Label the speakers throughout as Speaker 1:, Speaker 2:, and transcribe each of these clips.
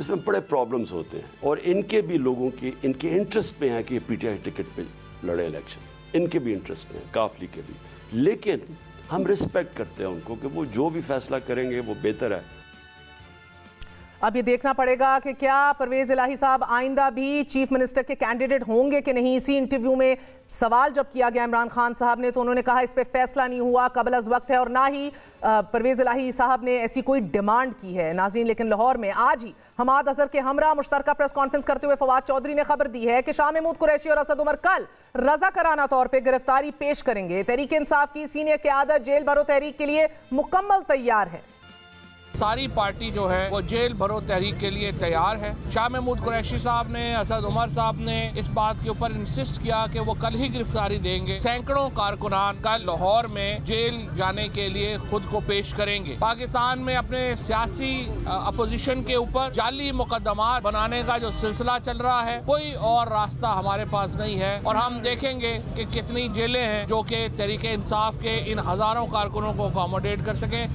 Speaker 1: اس میں بڑے پرابلمز ہوتے ہیں، اور ان کے بھی لوگوں کی ان کے انٹرسٹ میں ہے کہ پی ٹی آئی ٹکٹ پہ لڑے الیکشن، ان کے بھی انٹرسٹ میں ہے، کاف لیگ کے بھی، لیکن ہم رسپیکٹ کرتے ہیں ان کو کہ وہ جو بھی فیصلہ کریں گے وہ بہتر ہے۔
Speaker 2: اب یہ دیکھنا پڑے گا کہ کیا پرویز الہی صاحب آئندہ بھی چیف منسٹر کے کینڈیڈیٹ ہوں گے کہ نہیں۔ اسی انٹرویو میں سوال جب کیا گیا عمران خان صاحب نے تو انہوں نے کہا اس پہ فیصلہ نہیں ہوا، قبل از وقت ہے، اور نہ ہی پرویز الہی صاحب نے ایسی کوئی ڈیمانڈ کی ہے۔ ناظرین، لیکن لاہور میں آج ہی حماد اظہر کے ہمراہ مشترکہ پریس کانفرنس کرتے ہوئے فواد چودھری نے خبر دی ہے کہ شاہ محمود قریشی اور اسد عمر کل رضاکارانہ طور پہ گرفتاری پیش کریں گے۔ تحریک انصاف کی سینئر قیادت جیل بھرو تحریک کے لیے مکمل تیار ہے۔
Speaker 3: ساری پارٹی جو ہے وہ جیل بھرو تحریک کے لیے تیار ہے۔ شاہ محمود قریشی صاحب نے، اسد عمر صاحب نے اس بات کے اوپر انسسٹ کیا کہ وہ کل ہی گرفتاری دیں گے۔ سینکڑوں کارکنان کل لاہور میں جیل جانے کے لیے خود کو پیش کریں گے۔ پاکستان میں اپنے سیاسی اپوزیشن کے اوپر جعلی مقدمات بنانے کا جو سلسلہ چل رہا ہے، کوئی اور راستہ ہمارے پاس نہیں ہے، اور ہم دیکھیں گے کہ کتنی جیلیں ہیں جو کہ تحریک انصاف کے ان ہزاروں کارکنوں کو اکاموڈیٹ کر سکیں۔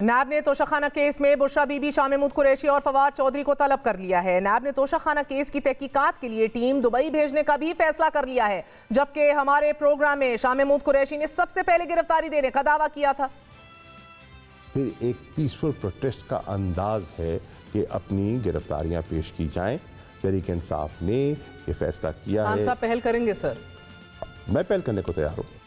Speaker 2: نیب نے توشہ خانہ کیس میں بشرا بی بی، شاہ محمود قریشی اور فواد چودھری کو طلب کر لیا ہے۔ نیب نے توشہ خانہ کیس کی تحقیقات کے لیے ٹیم دبئی بھیجنے کا بھی فیصلہ کر لیا ہے، جبکہ ہمارے پروگرام میں شاہ محمود قریشی نے سب سے پہلے گرفتاری دینے کا دعویٰ کیا تھا۔
Speaker 4: پھر ایک پیسفل پروٹیسٹ کا انداز ہے کہ اپنی گرفتاریاں پیش کی جائیں۔ تحریک انصاف نے یہ فیصلہ کیا ہے۔
Speaker 2: خان صاحب پہل کریں گے سر؟
Speaker 4: میں پہل کرنے کو تیار ہوں۔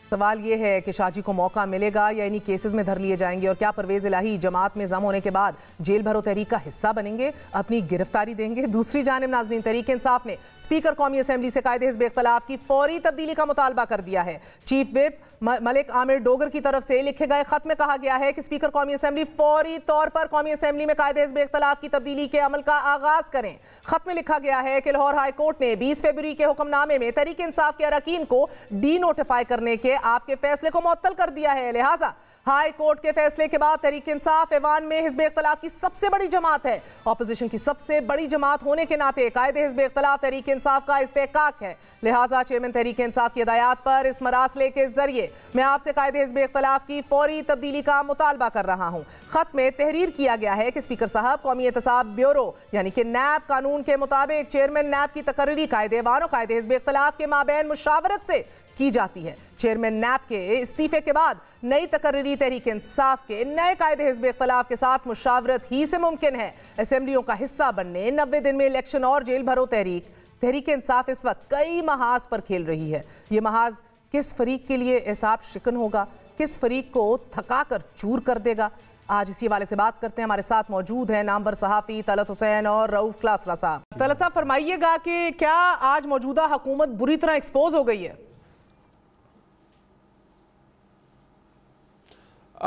Speaker 2: سوال یہ ہے کہ شاہ جی کو موقع ملے گا یا انہی کیسز میں دھر لیے جائیں گے، اور کیا پرویز الہی جماعت میں ضم ہونے کے بعد جیل بھرو تحریک کا حصہ بنیں گے، اپنی گرفتاری دیں گے؟ دوسری جانب ناظرین، تحریک انصاف نے اسپیکر قومی اسمبلی سے قائد حزب اختلاف کی فوری تبدیلی کا مطالبہ کر دیا ہے۔ چیف وپ ملک عامر ڈوگر کی طرف سے لکھے گئے خط میں کہا گیا ہے کہ اسپیکر قومی اسمبلی فوری طور پر قومی اسمبلی میں قائد حزب اختلاف کی تبدیلی کے عمل کا آغاز کریں۔ خط میں لکھا گیا ہے کہ لاہور ہائی کورٹ نے 20 فروری کے حکم نامے میں تحریک انصاف کے اراکین کو ڈی نوٹیفائی کرنے کے آپ کے فیصلے کو معطل کر دیا ہے۔ لہٰذا ہائی کورٹ کے فیصلے کے بعد تحریک انصاف ایوان میں حزب اختلاف کی سب سے بڑی جماعت ہے۔ اپوزیشن کی سب سے بڑی جماعت ہونے کے ناطے قائد حزب اختلاف تحریک انصاف کا استحقاق ہے۔ لہٰذا چیئرمین تحریک انصاف کی ہدایات پر اس مراسلے کے ذریعے میں آپ سے قائد حزب اختلاف کی فوری تبدیلی کا مطالبہ کر رہا ہوں۔ خط میں تحریر کیا گیا ہے کہ اسپیکر صاحب، قومی احتساب بیورو یعنی کہ نیب قانون کے مطابق چیئرمین نیب کی تقرری قائد ایوان اور قائد حزب اختلاف کے مابین مشاورت سے کی جاتی ہے۔ چیئرمین نیب کے استعفے کے بعد نئی تقرری تحریک انصاف کے نئے قائد حزب اختلاف کے ساتھ مشاورت ہی سے ممکن ہے۔ اسمبلیوں کا حصہ بننے، 90 دن میں الیکشن اور جیل بھرو تحریک انصاف اس وقت کئی محاذ پر کھیل رہی ہے۔ یہ محاذ کس فریق کے لیے اعصاب شکن ہوگا، کس فریق کو تھکا کر چور کر دے گا؟ آج اسی والے سے بات کرتے ہیں۔ ہمارے ساتھ موجود ہیں نامور صحافی طلعت حسین اور رؤوف کلاسرا صاحب۔ طلعت صاحب فرمائیے گا کہ کیا آج موجودہ حکومت بری طرح ایکسپوز ہو گئی ہے؟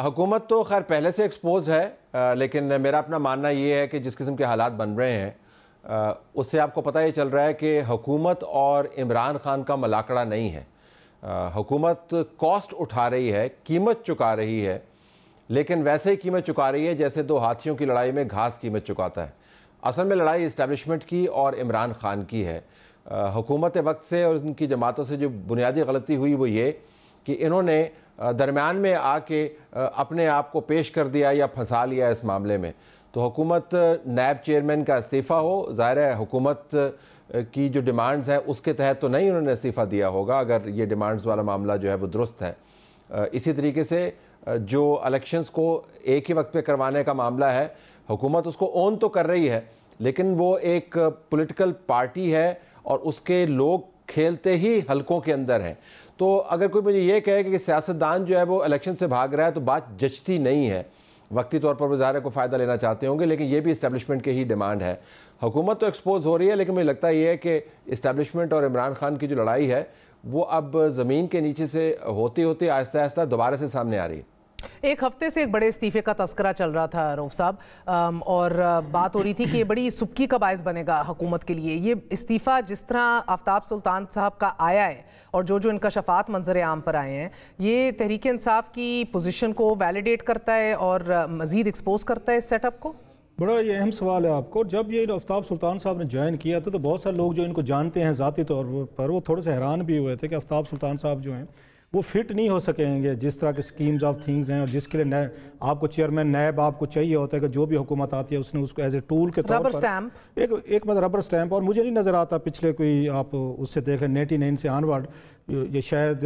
Speaker 5: حکومت تو خیر پہلے سے ایکسپوز ہے، لیکن میرا اپنا ماننا یہ ہے کہ جس قسم کے حالات بن رہے ہیں اس سے آپ کو پتہ یہ چل رہا ہے کہ حکومت اور عمران خان کا ملاقڑا نہیں ہے۔ حکومت کاسٹ اٹھا رہی ہے، قیمت چکا رہی ہے، لیکن ویسے ہی قیمت چکا رہی ہے جیسے دو ہاتھیوں کی لڑائی میں گھاس قیمت چکاتا ہے۔ اصل میں لڑائی اسٹیبلشمنٹ کی اور عمران خان کی ہے۔ حکومت وقت سے اور ان کی جماعتوں سے جو بنیادی غلطی ہوئی وہ یہ کہ انہوں نے درمیان میں آ کے اپنے آپ کو پیش کر دیا یا پھنسا لیا اس معاملے میں۔ تو حکومت نیب چیئرمین کا استعفیٰ ہو، ظاہر ہے حکومت کی جو ڈیمانڈز ہیں اس کے تحت تو نہیں انہوں نے استعفیٰ دیا ہوگا اگر یہ ڈیمانڈز والا معاملہ جو ہے وہ درست ہے۔ اسی طریقے سے جو الیکشنز کو ایک ہی وقت پہ کروانے کا معاملہ ہے، حکومت اس کو اون تو کر رہی ہے، لیکن وہ ایک پولیٹیکل پارٹی ہے اور اس کے لوگ کھیلتے ہی حلقوں کے اندر ہیں۔ تو اگر کوئی مجھے یہ کہے کہ سیاستدان جو ہے وہ الیکشن سے بھاگ رہا ہے تو بات جچتی نہیں ہے۔ وقتی طور پر وزارے کو فائدہ لینا چاہتے ہوں گے، لیکن یہ بھی اسٹیبلشمنٹ کے ہی ڈیمانڈ ہے۔ حکومت تو ایکسپوز ہو رہی ہے، لیکن مجھے لگتا یہ ہے کہ اسٹیبلشمنٹ اور عمران خان کی جو لڑائی ہے وہ اب زمین کے نیچے سے ہوتی ہوتی آہستہ آہستہ دوبارہ سے سامنے آ رہی ہے۔
Speaker 2: ایک ہفتے سے ایک بڑے استعفے کا تذکرہ چل رہا تھا رؤوف صاحب، اور بات ہو رہی تھی کہ یہ بڑی سبکی کا باعث بنے گا حکومت کے لیے۔ یہ استعفیٰ جس طرح آفتاب سلطان صاحب کا آیا ہے اور جو انکشافات منظر عام پر آئے ہیں، یہ تحریک انصاف کی پوزیشن کو ویلیڈیٹ کرتا ہے اور مزید ایکسپوز کرتا ہے اس سیٹ اپ کو؟
Speaker 6: بڑا یہ اہم سوال ہے آپ کو۔ جب یہ آفتاب سلطان صاحب نے جوائن کیا تھا تو بہت سارے لوگ جو ان کو جانتے ہیں ذاتی طور پر وہ تھوڑے سے حیران بھی ہوئے تھے کہ آفتاب سلطان صاحب جو ہیں وہ فٹ نہیں ہو سکیں گے جس طرح کے اسکیمز آف تھنگز ہیں، اور جس کے لیے آپ کو چیئرمین نیب آپ کو چاہیے ہوتا ہے کہ جو بھی حکومت آتی ہے اس نے اس کو ایز اے ٹول کے طور پر ایک مطلب ربر سٹیمپ. اور مجھے نہیں نظر آتا پچھلے کوئی آپ اس سے دیکھ لیں 99 سے آنورڈ، یہ شاید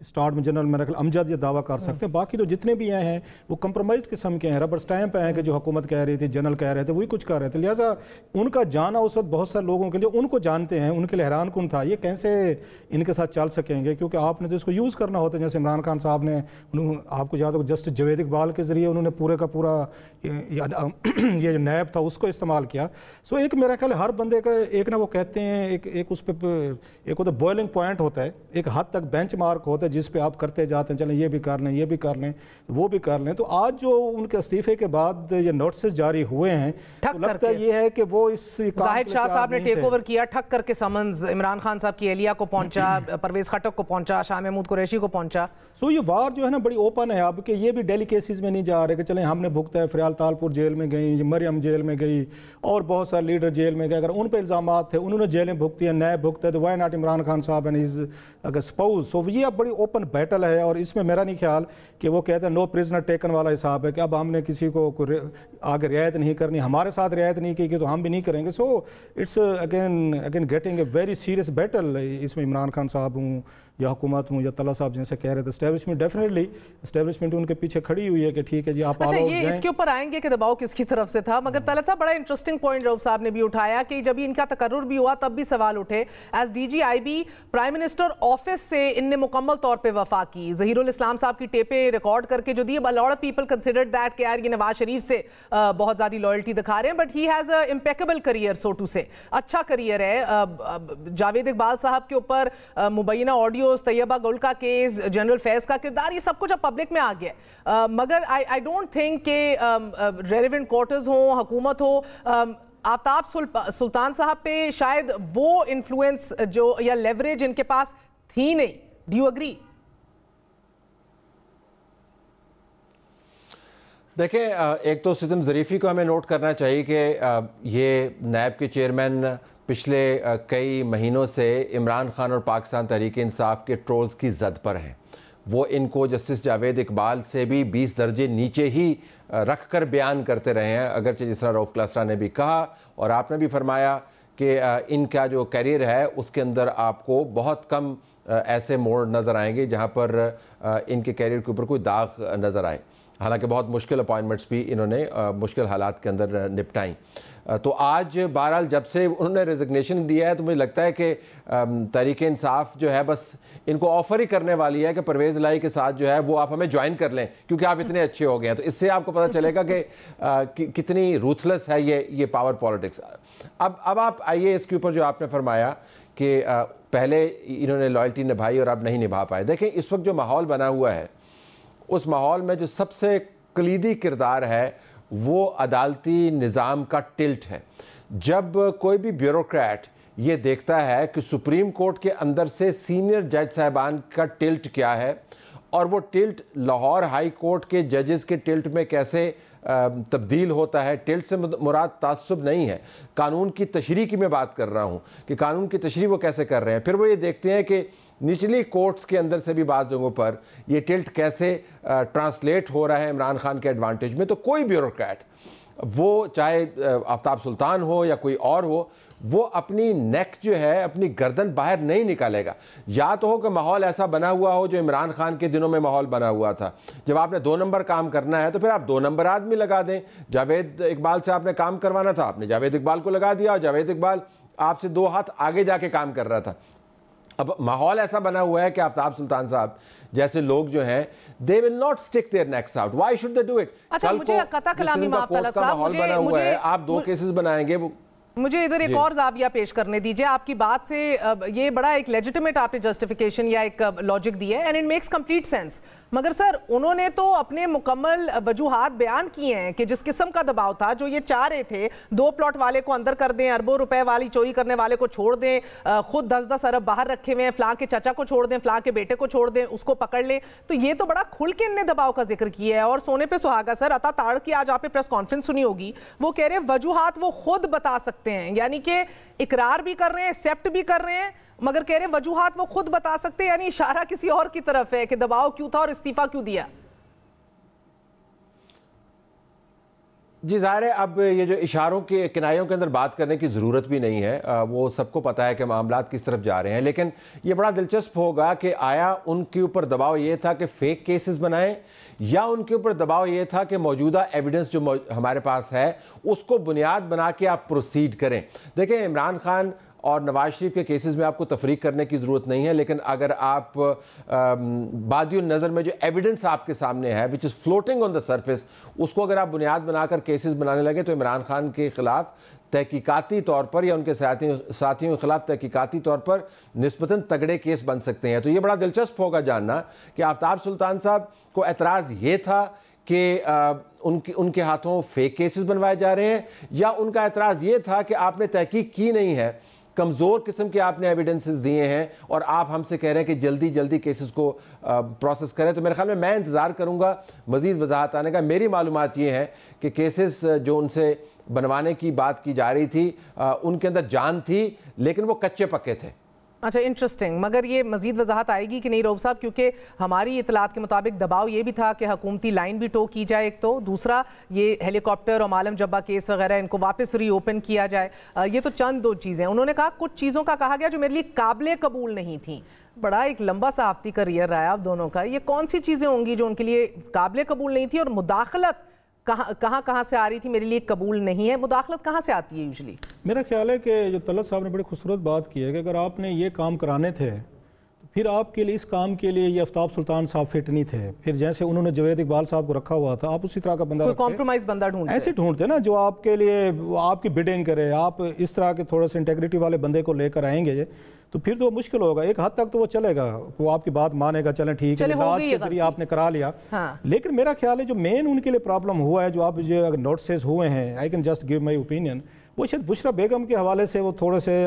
Speaker 6: اسٹارٹ میں جنرل میرکل امجد یہ دعویٰ کر سکتے ہیں، باقی تو جتنے بھی ہیں وہ کمپرومائز قسم کے ہیں، ربر سٹیمپ ہیں کہ جو حکومت کہہ رہی تھی جنرل کہہ رہے تھے وہی کچھ کر رہے تھے. لہٰذا ان کا جانا اس وقت بہت سارے لوگوں کے لیے ان کو جانتے ہیں ان کے لیے حیران کن تھا یہ کیسے ان کے ساتھ چل سکیں گے، کیونکہ آپ نے تو اس کو یوز کرنا ہوتا ہے. جیسے عمران خان صاحب نے آپ کو یاد ہو جسٹس جاوید اقبال کے ذریعے انہوں نے پورے کا پورا یہ جو نیب تھا اس کو استعمال کیا. سو ایک میرا خیال ہے ہر بندے کا ایک نہ وہ کہتے ہیں ایک اس پہ ایک ہوتا ہے بوائلنگ پوائنٹ ہوتا ہے، ایک حد تک بینچ مارک ہوتا ہے جس پہ آپ کرتے جاتے ہیں، چلیں یہ بھی کر لیں یہ بھی کر لیں وہ بھی کر لیں. تو آج جو ان کے استعفے کے بعد یہ نوٹسز جاری ہوئے ہیں تو لگتا ہے یہ ہے کہ وہ اس
Speaker 2: زاہد شاہ صاحب نے ٹیک اوور کیا، ٹھک کر کے سمنز عمران خان صاحب کی اہلیہ کو پہنچا، پرویز خٹک کو پہنچا، شاہ محمود قریشی کو پہنچا.
Speaker 6: سو یہ وار جو ہے نا بڑی اوپن ہے اب کہ یہ بھی ڈیلی کیسز میں نہیں جا رہے کہ چلیں ہم نے بھگتا ہے، فریال تالپور جیل میں گئی، مریم جیل میں گئی اور بہت سارے لیڈر جیل میں گئے. اگر ان پہ الزامات تھے انہوں نے جیلیں بھگتی ہیں، نیب بھگتا ہے، تو وائی ناٹ عمران خان صاحب اینڈ ہز اگر سپوز. سو یہ اب بڑی اوپن بیٹل ہے اور اس میں میرا نہیں خیال کہ وہ کہتے ہیں نو پرزنر ٹیکن والا حساب ہے کہ اب ہم نے کسی کو آگے رعایت نہیں کرنی، ہمارے ساتھ رعایت نہیں کی تو ہم بھی نہیں کریں گے. So it's again getting a very serious battle. اس میں عمران خان صاحب ہوں یا حکومت ہوں یا طلعت صاحب جیسے کہہ رہے تھے، اسٹیبلشمنٹ ڈیفینیٹلی اسٹیبلشمنٹ ان کے پیچھے کھڑی ہوئی ہے کہ ٹھیک ہے جی آپ
Speaker 2: اچھا یہ اس کے اوپر آئیں گے کہ دباؤ کس کی طرف سے تھا. مگر طلعت صاحب بڑا انٹرسٹنگ پوائنٹ رؤف صاحب نے بھی اٹھایا کہ جب ان کا تقرر بھی ہوا تب بھی سوال اٹھے. As D G I B prime minister office سے ان نے مکمل طور پہ وفا کی، ظہیر الاسلام صاحب کی ٹیپیں ریکارڈ کر کے جو دی. a lot of people considered that کہ یار یہ نواز شریف سے بہت زیادہ لائلٹی دکھا رہے ہیں، but he has a impeccable career so to say, اچھا کریئر ہے. جاوید اقبال صاحب کے اوپر مبینہ آڈیوز، طیبہ گل کا کیس، جنرل فیض کا کردار، یہ سب کچھ اب پبلک میں آ گیا ہے. مگر آئی ڈونٹ تھنک کہ ریلیونٹ کوارٹرز ہوں، حکومت ہو، آفتاب سلطان صاحب پہ شاید وہ انفلوئنس جو یا لیوریج ان کے پاس تھی نہیں. Do you agree?
Speaker 5: دیکھیں ایک تو ستم ظریفی کو ہمیں نوٹ کرنا چاہیے کہ یہ نیب کے چیئرمین پچھلے کئی مہینوں سے عمران خان اور پاکستان تحریک انصاف کے ٹرولز کی زد پر ہیں. وہ ان کو جسٹس جاوید اقبال سے بھی 20 درجے نیچے ہی رکھ کر بیان کرتے رہے ہیں، اگرچہ جس طرح رؤف کلاسرا نے بھی کہا اور آپ نے بھی فرمایا کہ ان کا جو کیریئر ہے اس کے اندر آپ کو بہت کم ایسے موڑ نظر آئیں گے جہاں پر ان کے کیریئر کے اوپر کوئی داغ نظر آئے. حالانکہ بہت مشکل اپائنٹمنٹس بھی انہوں نے مشکل حالات کے اندر نپٹائیں. تو آج بہرحال جب سے انہوں نے ریزگنیشن دیا ہے تو مجھے لگتا ہے کہ تحریک انصاف جو ہے بس ان کو آفر ہی کرنے والی ہے کہ پرویز الہی کے ساتھ جو ہے وہ آپ ہمیں جوائن کر لیں کیونکہ آپ اتنے اچھے ہو گئے ہیں. تو اس سے آپ کو پتہ چلے گا کہ کتنی روتھلیس ہے یہ پاور پالیٹکس. اب آپ آئیے اس کے اوپر جو آپ نے فرمایا کہ پہلے انہوں نے لائلٹی نبھائی اور اب نہیں نبھا پائے. دیکھیں اس وقت جو ماحول بنا ہوا ہے اس ماحول میں جو سب سے کلیدی کردار ہے وہ عدالتی نظام کا ٹلٹ ہے. جب کوئی بھی بیوروکریٹ یہ دیکھتا ہے کہ سپریم کورٹ کے اندر سے سینئر جج صاحبان کا ٹلٹ کیا ہے اور وہ ٹلٹ لاہور ہائی کورٹ کے ججز کے ٹلٹ میں کیسے تبدیل ہوتا ہے. ٹلٹ سے مراد تعصب نہیں ہے، قانون کی تشریح کی میں بات کر رہا ہوں کہ قانون کی تشریح وہ کیسے کر رہے ہیں. پھر وہ یہ دیکھتے ہیں کہ نچلی کورٹس کے اندر سے بھی بعض جگہوں پر یہ ٹلٹ کیسے ٹرانسلیٹ ہو رہا ہے عمران خان کے ایڈوانٹیج میں. تو کوئی بیوروکریٹ وہ چاہے آفتاب سلطان ہو یا کوئی اور ہو وہ اپنی نیک جو ہے اپنی گردن باہر نہیں نکالے گا. یا تو ہو کہ ماحول ایسا بنا ہوا ہو جو عمران خان کے دنوں میں ماحول بنا ہوا تھا، جب آپ نے 2 نمبر کام کرنا ہے تو پھر آپ 2 نمبر آدمی لگا دیں. جاوید اقبال سے آپ نے کام کروانا تھا، آپ نے جاوید اقبال کو لگا دیا اور جاوید اقبال آپ سے 2 ہاتھ آگے جا کے کام کر رہا تھا. اب ماحول ایسا بنا ہوا ہے کہ آفتاب سلطان صاحب جیسے لوگ جو ہیں they will not stick their necks out. Why should they do it?
Speaker 2: اچھا مجھے قطع کلامی معاف طلعت صاحب،
Speaker 5: ماحول بنا ہوا ہے، آپ 2 کیسز بنائیں گے.
Speaker 2: مجھے ادھر ایک اور زاویہ پیش کرنے دیجئے. آپ کی بات سے یہ بڑا ایک لیجیٹیمیٹ آپ نے جسٹیفیکیشن یا ایک لاجک دی ہے and it makes complete sense. مگر سر انہوں نے تو اپنے مکمل وجوہات بیان کیے ہیں کہ جس قسم کا دباؤ تھا جو یہ چاہ رہے تھے 2 پلاٹ والے کو اندر کر دیں، اربوں روپے والی چوری کرنے والے کو چھوڑ دیں، خود 10-10 ارب باہر رکھے ہوئے ہیں، فلاں کے چچا کو چھوڑ دیں، فلاں کے بیٹے کو چھوڑ دیں، اس کو پکڑ لیں. تو یہ تو بڑا کھل کے ان نے دباؤ کا ذکر کیا ہے. اور سونے پہ سہاگا سر عطا تاڑ کی آج آپ نے پریس کانفرنس سنی ہوگی، وہ کہہ رہے ہیں وجوہات وہ خود بتا سکتے سکتے ہیں, یعنی کہ اقرار بھی کر رہے ہیں, ایکسیپٹ بھی کر رہے ہیں, مگر کہہ رہے ہیں وجوہات وہ خود بتا سکتے ہیں, یعنی اشارہ کسی اور کی طرف ہے کہ دباؤ کیوں تھا اور استعفیٰ کیوں دیا.
Speaker 5: جی ظاہر ہے اب یہ جو اشاروں کے کنایوں کے اندر بات کرنے کی ضرورت بھی نہیں ہے, وہ سب کو پتہ ہے کہ معاملات کس طرف جا رہے ہیں, لیکن یہ بڑا دلچسپ ہوگا کہ آیا ان کے اوپر دباؤ یہ تھا کہ فیک کیسز بنائیں, یا ان کے اوپر دباؤ یہ تھا کہ موجودہ ایویڈنس جو ہمارے پاس ہے اس کو بنیاد بنا کے آپ پروسیڈ کریں. دیکھیں عمران خان اور نواز شریف کے کیسز میں آپ کو تفریق کرنے کی ضرورت نہیں ہے, لیکن اگر آپ بادی النظر میں جو ایویڈنس آپ کے سامنے ہے which is floating on the surface, اس کو اگر آپ بنیاد بنا کر کیسز بنانے لگے تو عمران خان کے خلاف تحقیقاتی طور پر یا ان کے ساتھیوں کے خلاف تحقیقاتی طور پر نسبتاً تگڑے کیس بن سکتے ہیں. تو یہ بڑا دلچسپ ہوگا جاننا کہ آفتاب سلطان صاحب کو اعتراض یہ تھا کہ ان کے ہاتھوں فیک کیسز بنوائے جا رہے ہیں, یا ان کا اعتراض یہ تھا کہ آپ نے تحقیق کی نہیں ہے, کمزور قسم کے آپ نے ایویڈنسز دیے ہیں اور آپ ہم سے کہہ رہے ہیں کہ جلدی جلدی کیسز کو پروسیس کریں. تو میرے خیال میں انتظار کروں گا مزید وضاحت آنے کا. میری معلومات یہ ہیں کہ کیسز جو ان سے بنوانے کی بات کی جا رہی تھی ان کے اندر جان تھی, لیکن وہ کچے پکے تھے.
Speaker 2: اچھا انٹرسٹنگ, مگر یہ مزید وضاحت آئے گی کہ نہیں رؤف صاحب, کیونکہ ہماری اطلاعات کے مطابق دباؤ یہ بھی تھا کہ حکومتی لائن بھی ٹو کی جائے, ایک تو دوسرا یہ ہیلی کاپٹر اور معلم جبہ کیس وغیرہ ان کو واپس ری اوپن کیا جائے. یہ تو چند دو چیزیں. انہوں نے کہا کچھ چیزوں کا کہا گیا جو میرے لیے قابل قبول نہیں تھیں. بڑا ایک لمبا صحافتی کریئر رہا ہے آپ دونوں کا, یہ کون سی چیزیں ہوں گی جو ان کے لیے قابل قبول نہیں تھی, اور مداخلت کہاں سے آ رہی تھی میرے لیے قبول نہیں ہے. مداخلت کہاں سے آتی ہے یوزلی؟
Speaker 6: میرا خیال ہے کہ جو طلعت صاحب نے بڑی خوبصورت بات کی ہے کہ اگر آپ نے یہ کام کرانے تھے تو پھر آپ کے لیے اس کام کے لیے یہ آفتاب سلطان صاحب فٹ نہیں تھے. پھر جیسے انہوں نے جوید اقبال صاحب کو رکھا ہوا تھا, آپ اسی طرح کا بندہ
Speaker 2: کوئی کمپرومائز بندہ ڈھونڈتے, ایسے
Speaker 6: ڈھونڈتے نا جو آپ کے لیے آپ کی بیڈنگ کرے. آپ اس طرح کے تھوڑے سے انٹیگریٹی والے بندے کو لے کر آئیں گے تو پھر تو مشکل ہوگا. ایک حد تک تو وہ چلے گا, وہ آپ کی بات مانے گا, چلیں ٹھیک ہے لاز کے ذریعے آپ نے کرا لیا. لیکن میرا خیال ہے جو مین ان کے لیے پرابلم ہوا ہے, جو آپ جو اگر نوٹسز ہوئے ہیں, I can just give my opinion, وہ شاید بشرا بیگم کے حوالے سے وہ تھوڑے سے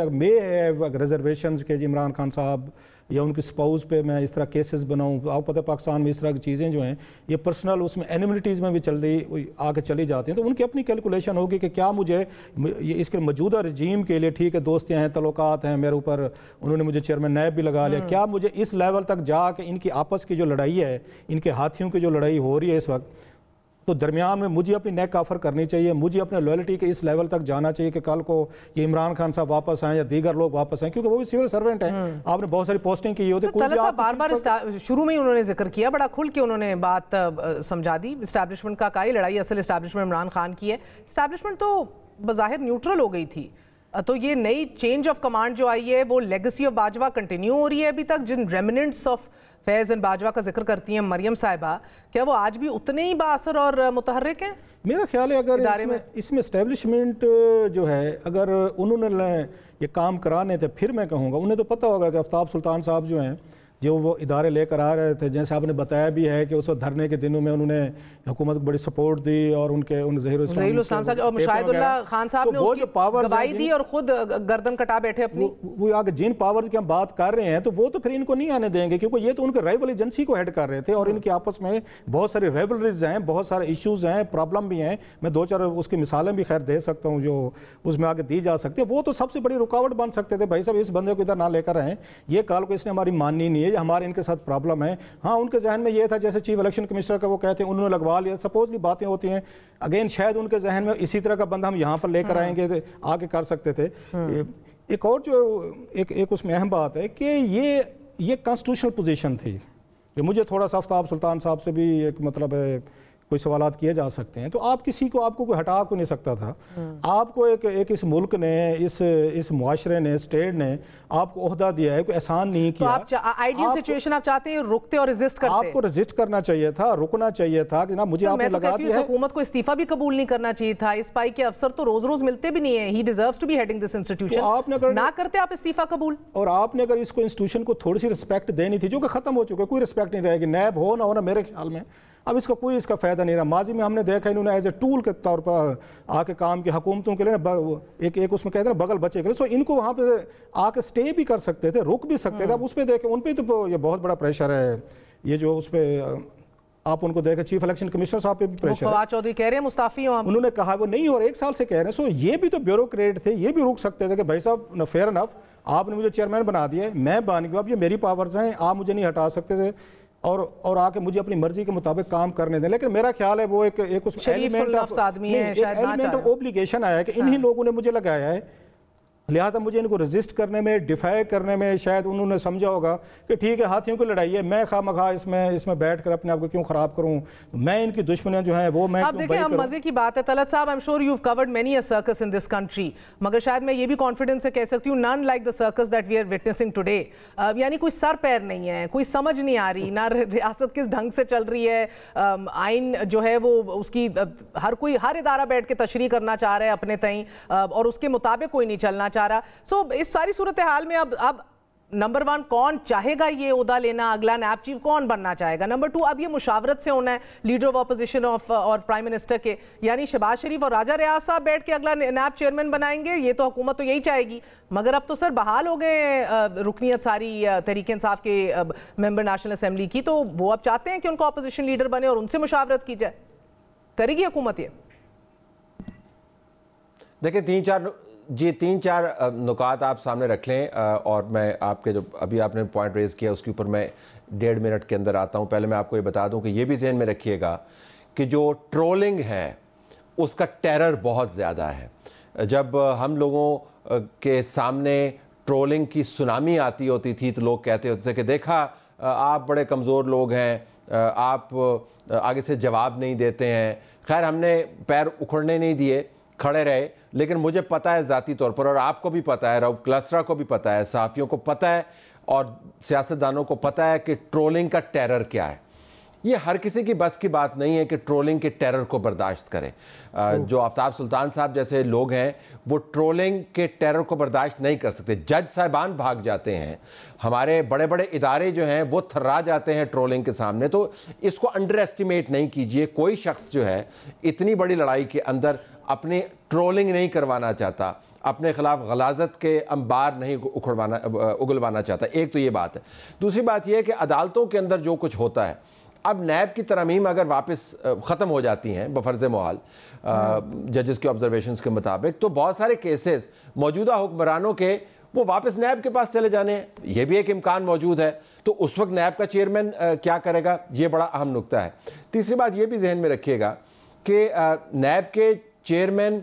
Speaker 6: ریزرویشنز کے, جی عمران خان صاحب یا ان کی سپاؤز پہ میں اس طرح کیسز بناؤں. آپ پتہ پاکستان میں اس طرح کی چیزیں جو ہیں یہ پرسنل اس میں اینیملٹیز میں بھی آگے چلی جاتی ہیں. تو ان کی اپنی کیلکولیشن ہوگی کہ کیا مجھے اس کے موجودہ رجیم کے لیے, ٹھیک ہے دوستیاں ہیں, تعلقات ہیں میرے اوپر, انہوں نے مجھے چیئرمین نیب بھی لگا لیا, کیا مجھے اس لیول تک جا کے ان کی آپس کی جو لڑائی ہے, ان کے ہاتھیوں کی جو لڑائی ہو رہی ہے اس وقت, تو درمیان میں مجھے اپنی نیک آفر کرنی چاہیے, مجھے اپنے لویلٹی کے اس لیول تک جانا چاہیے کہ کل کو یہ عمران خان صاحب واپس آئیں یا دیگر لوگ واپس آئیں, کیونکہ وہ بھی سول سرونٹ ہیں. آپ نے بہت ساری پوسٹنگ کی ہوتی ہے.
Speaker 2: بار بار شروع میں ہی انہوں نے ذکر کیا, بڑا کھل کے انہوں نے بات سمجھا دی. اسٹیبلشمنٹ کا کہا لڑائی اصل اسٹیبلشمنٹ عمران خان کی ہے. اسٹیبلشمنٹ تو بظاہر نیوٹرل ہو گئی تھی, تو یہ نئی چینج آف کمانڈ جو آئی ہے وہ لیگسی آف باجوہ کنٹینیو ہو رہی ہے ابھی تک. جن ریمننٹس آف فیض اینڈ باجوہ کا ذکر کرتی ہیں مریم صاحبہ, کیا وہ آج بھی اتنے ہی بااثر اور متحرک ہیں؟
Speaker 6: میرا خیال ہے اگر اس میں اسٹیبلشمنٹ جو ہے, اگر انہوں نے یہ کام کرانے تھے, پھر میں کہوں گا انہیں تو پتہ ہوگا کہ آفتاب سلطان صاحب جو ہیں جو وہ ادارے لے کر آ رہے تھے, جیسے آپ نے بتایا بھی ہے کہ اس وقت دھرنے کے دنوں میں انہوں نے حکومت کو بڑی سپورٹ دی, اور ان کے ظہیر
Speaker 2: الاسلام صاحب اور مشاہد اللہ خان صاحب نے اس کی گواہی دی اور خود گردن کٹا بیٹھے اپنی.
Speaker 6: وہ آگے جن پاورز کی ہم بات کر رہے ہیں تو وہ تو پھر ان کو نہیں آنے دیں گے, کیونکہ یہ تو ان کے رائیول ایجنسی کو ہیڈ کر رہے تھے, اور ان کے آپس میں بہت سارے رائیولریز ہیں, بہت سارے ایشوز ہیں, پرابلم بھی ہیں. میں دو چار اس کی مثالیں بھی خیر دے سکتا ہوں جو اس میں آگے دی جا سکتے ہیں. وہ تو سب سے بڑی رکاوٹ بن سکتے تھے, بھائی صاحب اس بندے کو ادھر نہ لے کر آئیں, یہ کال کو اس نے ہماری ماننی نہیں ہے, ہمارے ان کے ساتھ پرابلم ہے. ہاں ان کے ذہن میں یہ تھا جیسے چیف الیکشن کمشنر کا وہ کہتے ہیں انہوں نے لگوا لیا, سپوزلی باتیں ہوتی ہیں. اگین شاید ان کے ذہن میں اسی طرح کا بندہ ہم یہاں پر لے کر آئیں گے آگے کر سکتے تھے. ایک اور جو ایک اس میں اہم بات ہے کہ یہ کانسٹیٹیوشنل پوزیشن تھی. مجھے تھوڑا سا آفتاب سلطان صاحب سے بھی ایک مطلب ہے کوئی سوالات کیے جا سکتے ہیں. تو آپ کو کوئی ہٹا کو نہیں سکتا تھا. آپ کو ایک اس ملک نے, اس معاشرے نے, اسٹیٹ نے آپ کو عہدہ دیا ہے, کوئی احسان نہیں کیا.
Speaker 2: تو آپ آئیڈیل سچویشن آپ چاہتے ہیں رکتے اور ریزسٹ کرتے.
Speaker 6: آپ کو ریزسٹ کرنا چاہیے تھا, رکنا چاہیے تھا کہ نا مجھے آپ نے لگا دیا ہے.
Speaker 2: حکومت کو استعفیٰ بھی قبول نہیں کرنا چاہیے تھا. اس پائی کے افسر تو روز روز ملتے بھی نہیں ہیں. He deserves to be heading this institution. نہ کرتے آپ استعفیٰ قبول,
Speaker 6: اور آپ نے اگر اس کو انسٹیٹیوشن کو تھوڑی سی رسپیکٹ دینی تھی, جو کہ ختم ہو چکے, کوئی رسپیکٹ نہیں رہے گی. نیب ہو نہ ہونا میرے خیال میں اب اس کا کوئی اس کا فائدہ نہیں رہا. ماضی میں ہم نے دیکھا انہوں نے ایز اے ٹول کے طور پر آ کے کام کی حکومتوں کے لیے ایک اس میں کہتے ہیں بغل بچے کے لیے. سو ان کو وہاں پہ آ کے سٹے بھی کر سکتے تھے, رک بھی سکتے تھے. اب اس پہ دیکھیں ان پہ تو یہ بہت بڑا پریشر ہے, یہ جو اس پہ آپ ان کو دیکھیں, چیف الیکشن کمشنر صاحب پہ بھی پریشر ہے.
Speaker 2: فواد چودھری کہہ رہے ہیں مستعفی ہوں,
Speaker 6: انہوں نے کہا وہ نہیں, اور 1 سال سے کہہ رہے ہیں. سو یہ بھی تو بیوروکریٹ تھے, یہ بھی روک سکتے تھے کہ بھائی صاحب فیئر انف, آپ نے مجھے چیئرمین بنا دیا ہے, میں بن گیا, اب یہ میری پاورز ہیں, آپ مجھے نہیں ہٹا سکتے تھے اور آ کے مجھے اپنی مرضی کے مطابق کام کرنے دیں. لیکن میرا خیال ہے وہ ایک اس ایلیمنٹ آف اوبلیگیشن آیا ہے کہ انہی لوگوں نے مجھے لگایا ہے, لہٰذا مجھے ان کو ریزسٹ کرنے میں, ڈیفائی کرنے میں شاید انہوں نے سمجھا ہوگا کہ ٹھیک ہے ہاتھیوں کی لڑائی ہے, میں خواہ مخواہ اس میں بیٹھ کر اپنے آپ کو کیوں خراب کروں, میں ان کی دشمنیاں جو ہیں وہ میں
Speaker 2: اب دیکھیں, اب مزے کی بات ہے طلعت صاحب, I'm sure you've covered many a circus in this country, مگر شاید میں یہ بھی کانفیڈنس سے کہہ سکتی ہوں none like the circus that we are witnessing today. یعنی کوئی سر پیر نہیں ہے, کوئی سمجھ نہیں آ رہی, نہ ریاست کس ڈھنگ سے چل رہی ہے, آئین جو ہے وہ اس کی ہر ادارہ بیٹھ کے تشریح کرنا چاہ رہا ہے اپنے تئیں, اور اس کے مطابق کوئی نہیں چلنا چاہ رہا. سو اس ساری صورتحال میں اب نمبر 1 کون چاہے گا یہ عہدہ لینا, اگلا نیب چیف کون بننا چاہے گا. نمبر 2 اب یہ مشاورت سے ہونا ہے لیڈر آف اپوزیشن اور پرائم منسٹر کے, یعنی شہباز شریف اور راجہ ریاض صاحب بیٹھ کے اگلا نیب چیئرمین بنائیں گے, یہ تو حکومت تو یہی چاہے گی. مگر اب تو سر بحال ہو گئے رکنیت ساری تحریک انصاف کے ممبر نیشنل اسمبلی کی, تو وہ اب چاہتے ہیں کہ ان کو اپوزیشن لیڈر بنے اور ان سے مشاورت کی جائے. کرے گی حکومت یہ؟
Speaker 5: دیکھیں 3-4 نکات آپ سامنے رکھ لیں, اور میں آپ کے جو ابھی آپ نے پوائنٹ ریز کیا اس کے اوپر میں 1.5 منٹ کے اندر آتا ہوں. پہلے میں آپ کو یہ بتا دوں کہ یہ بھی ذہن میں رکھیے گا کہ جو ٹرولنگ ہے اس کا ٹیرر بہت زیادہ ہے. جب ہم لوگوں کے سامنے ٹرولنگ کی سونامی آتی ہوتی تھی تو لوگ کہتے ہوتے تھے کہ دیکھا آپ بڑے کمزور لوگ ہیں, آپ آگے سے جواب نہیں دیتے ہیں. خیر ہم نے پیر اکھڑنے نہیں دیے, کھڑے رہے, لیکن مجھے پتہ ہے ذاتی طور پر, اور آپ کو بھی پتہ ہے, رؤف کلسرا کو بھی پتہ ہے, صحافیوں کو پتہ ہے, اور سیاستدانوں کو پتہ ہے کہ ٹرولنگ کا ٹیرر کیا ہے. یہ ہر کسی کی بس کی بات نہیں ہے کہ ٹرولنگ کے ٹیرر کو برداشت کرے. جو آفتاب سلطان صاحب جیسے لوگ ہیں وہ ٹرولنگ کے ٹیرر کو برداشت نہیں کر سکتے. جج صاحبان بھاگ جاتے ہیں, ہمارے بڑے بڑے ادارے جو ہیں وہ تھرا جاتے ہیں ٹرولنگ کے سامنے. تو اس کو انڈر ایسٹیمیٹ نہیں کیجئے. کوئی شخص جو ہے اتنی بڑی لڑائی کے اندر اپنی ٹرولنگ نہیں کروانا چاہتا, اپنے خلاف غلاظت کے انبار نہیں اگلوانا چاہتا. ایک تو یہ بات ہے. دوسری بات یہ ہے کہ عدالتوں کے اندر جو کچھ ہوتا ہے, اب نیب کی ترامیم اگر واپس ختم ہو جاتی ہیں بفرض محال ججز کے آبزرویشنز کے مطابق, تو بہت سارے کیسز موجودہ حکمرانوں کے وہ واپس نیب کے پاس چلے جانے ہیں. یہ بھی ایک امکان موجود ہے. تو اس وقت نیب کا چیئرمین کیا کرے گا, یہ بڑا اہم نکتہ ہے. تیسری بات یہ بھی ذہن میں رکھیے گا کہ نیب کے چیئرمین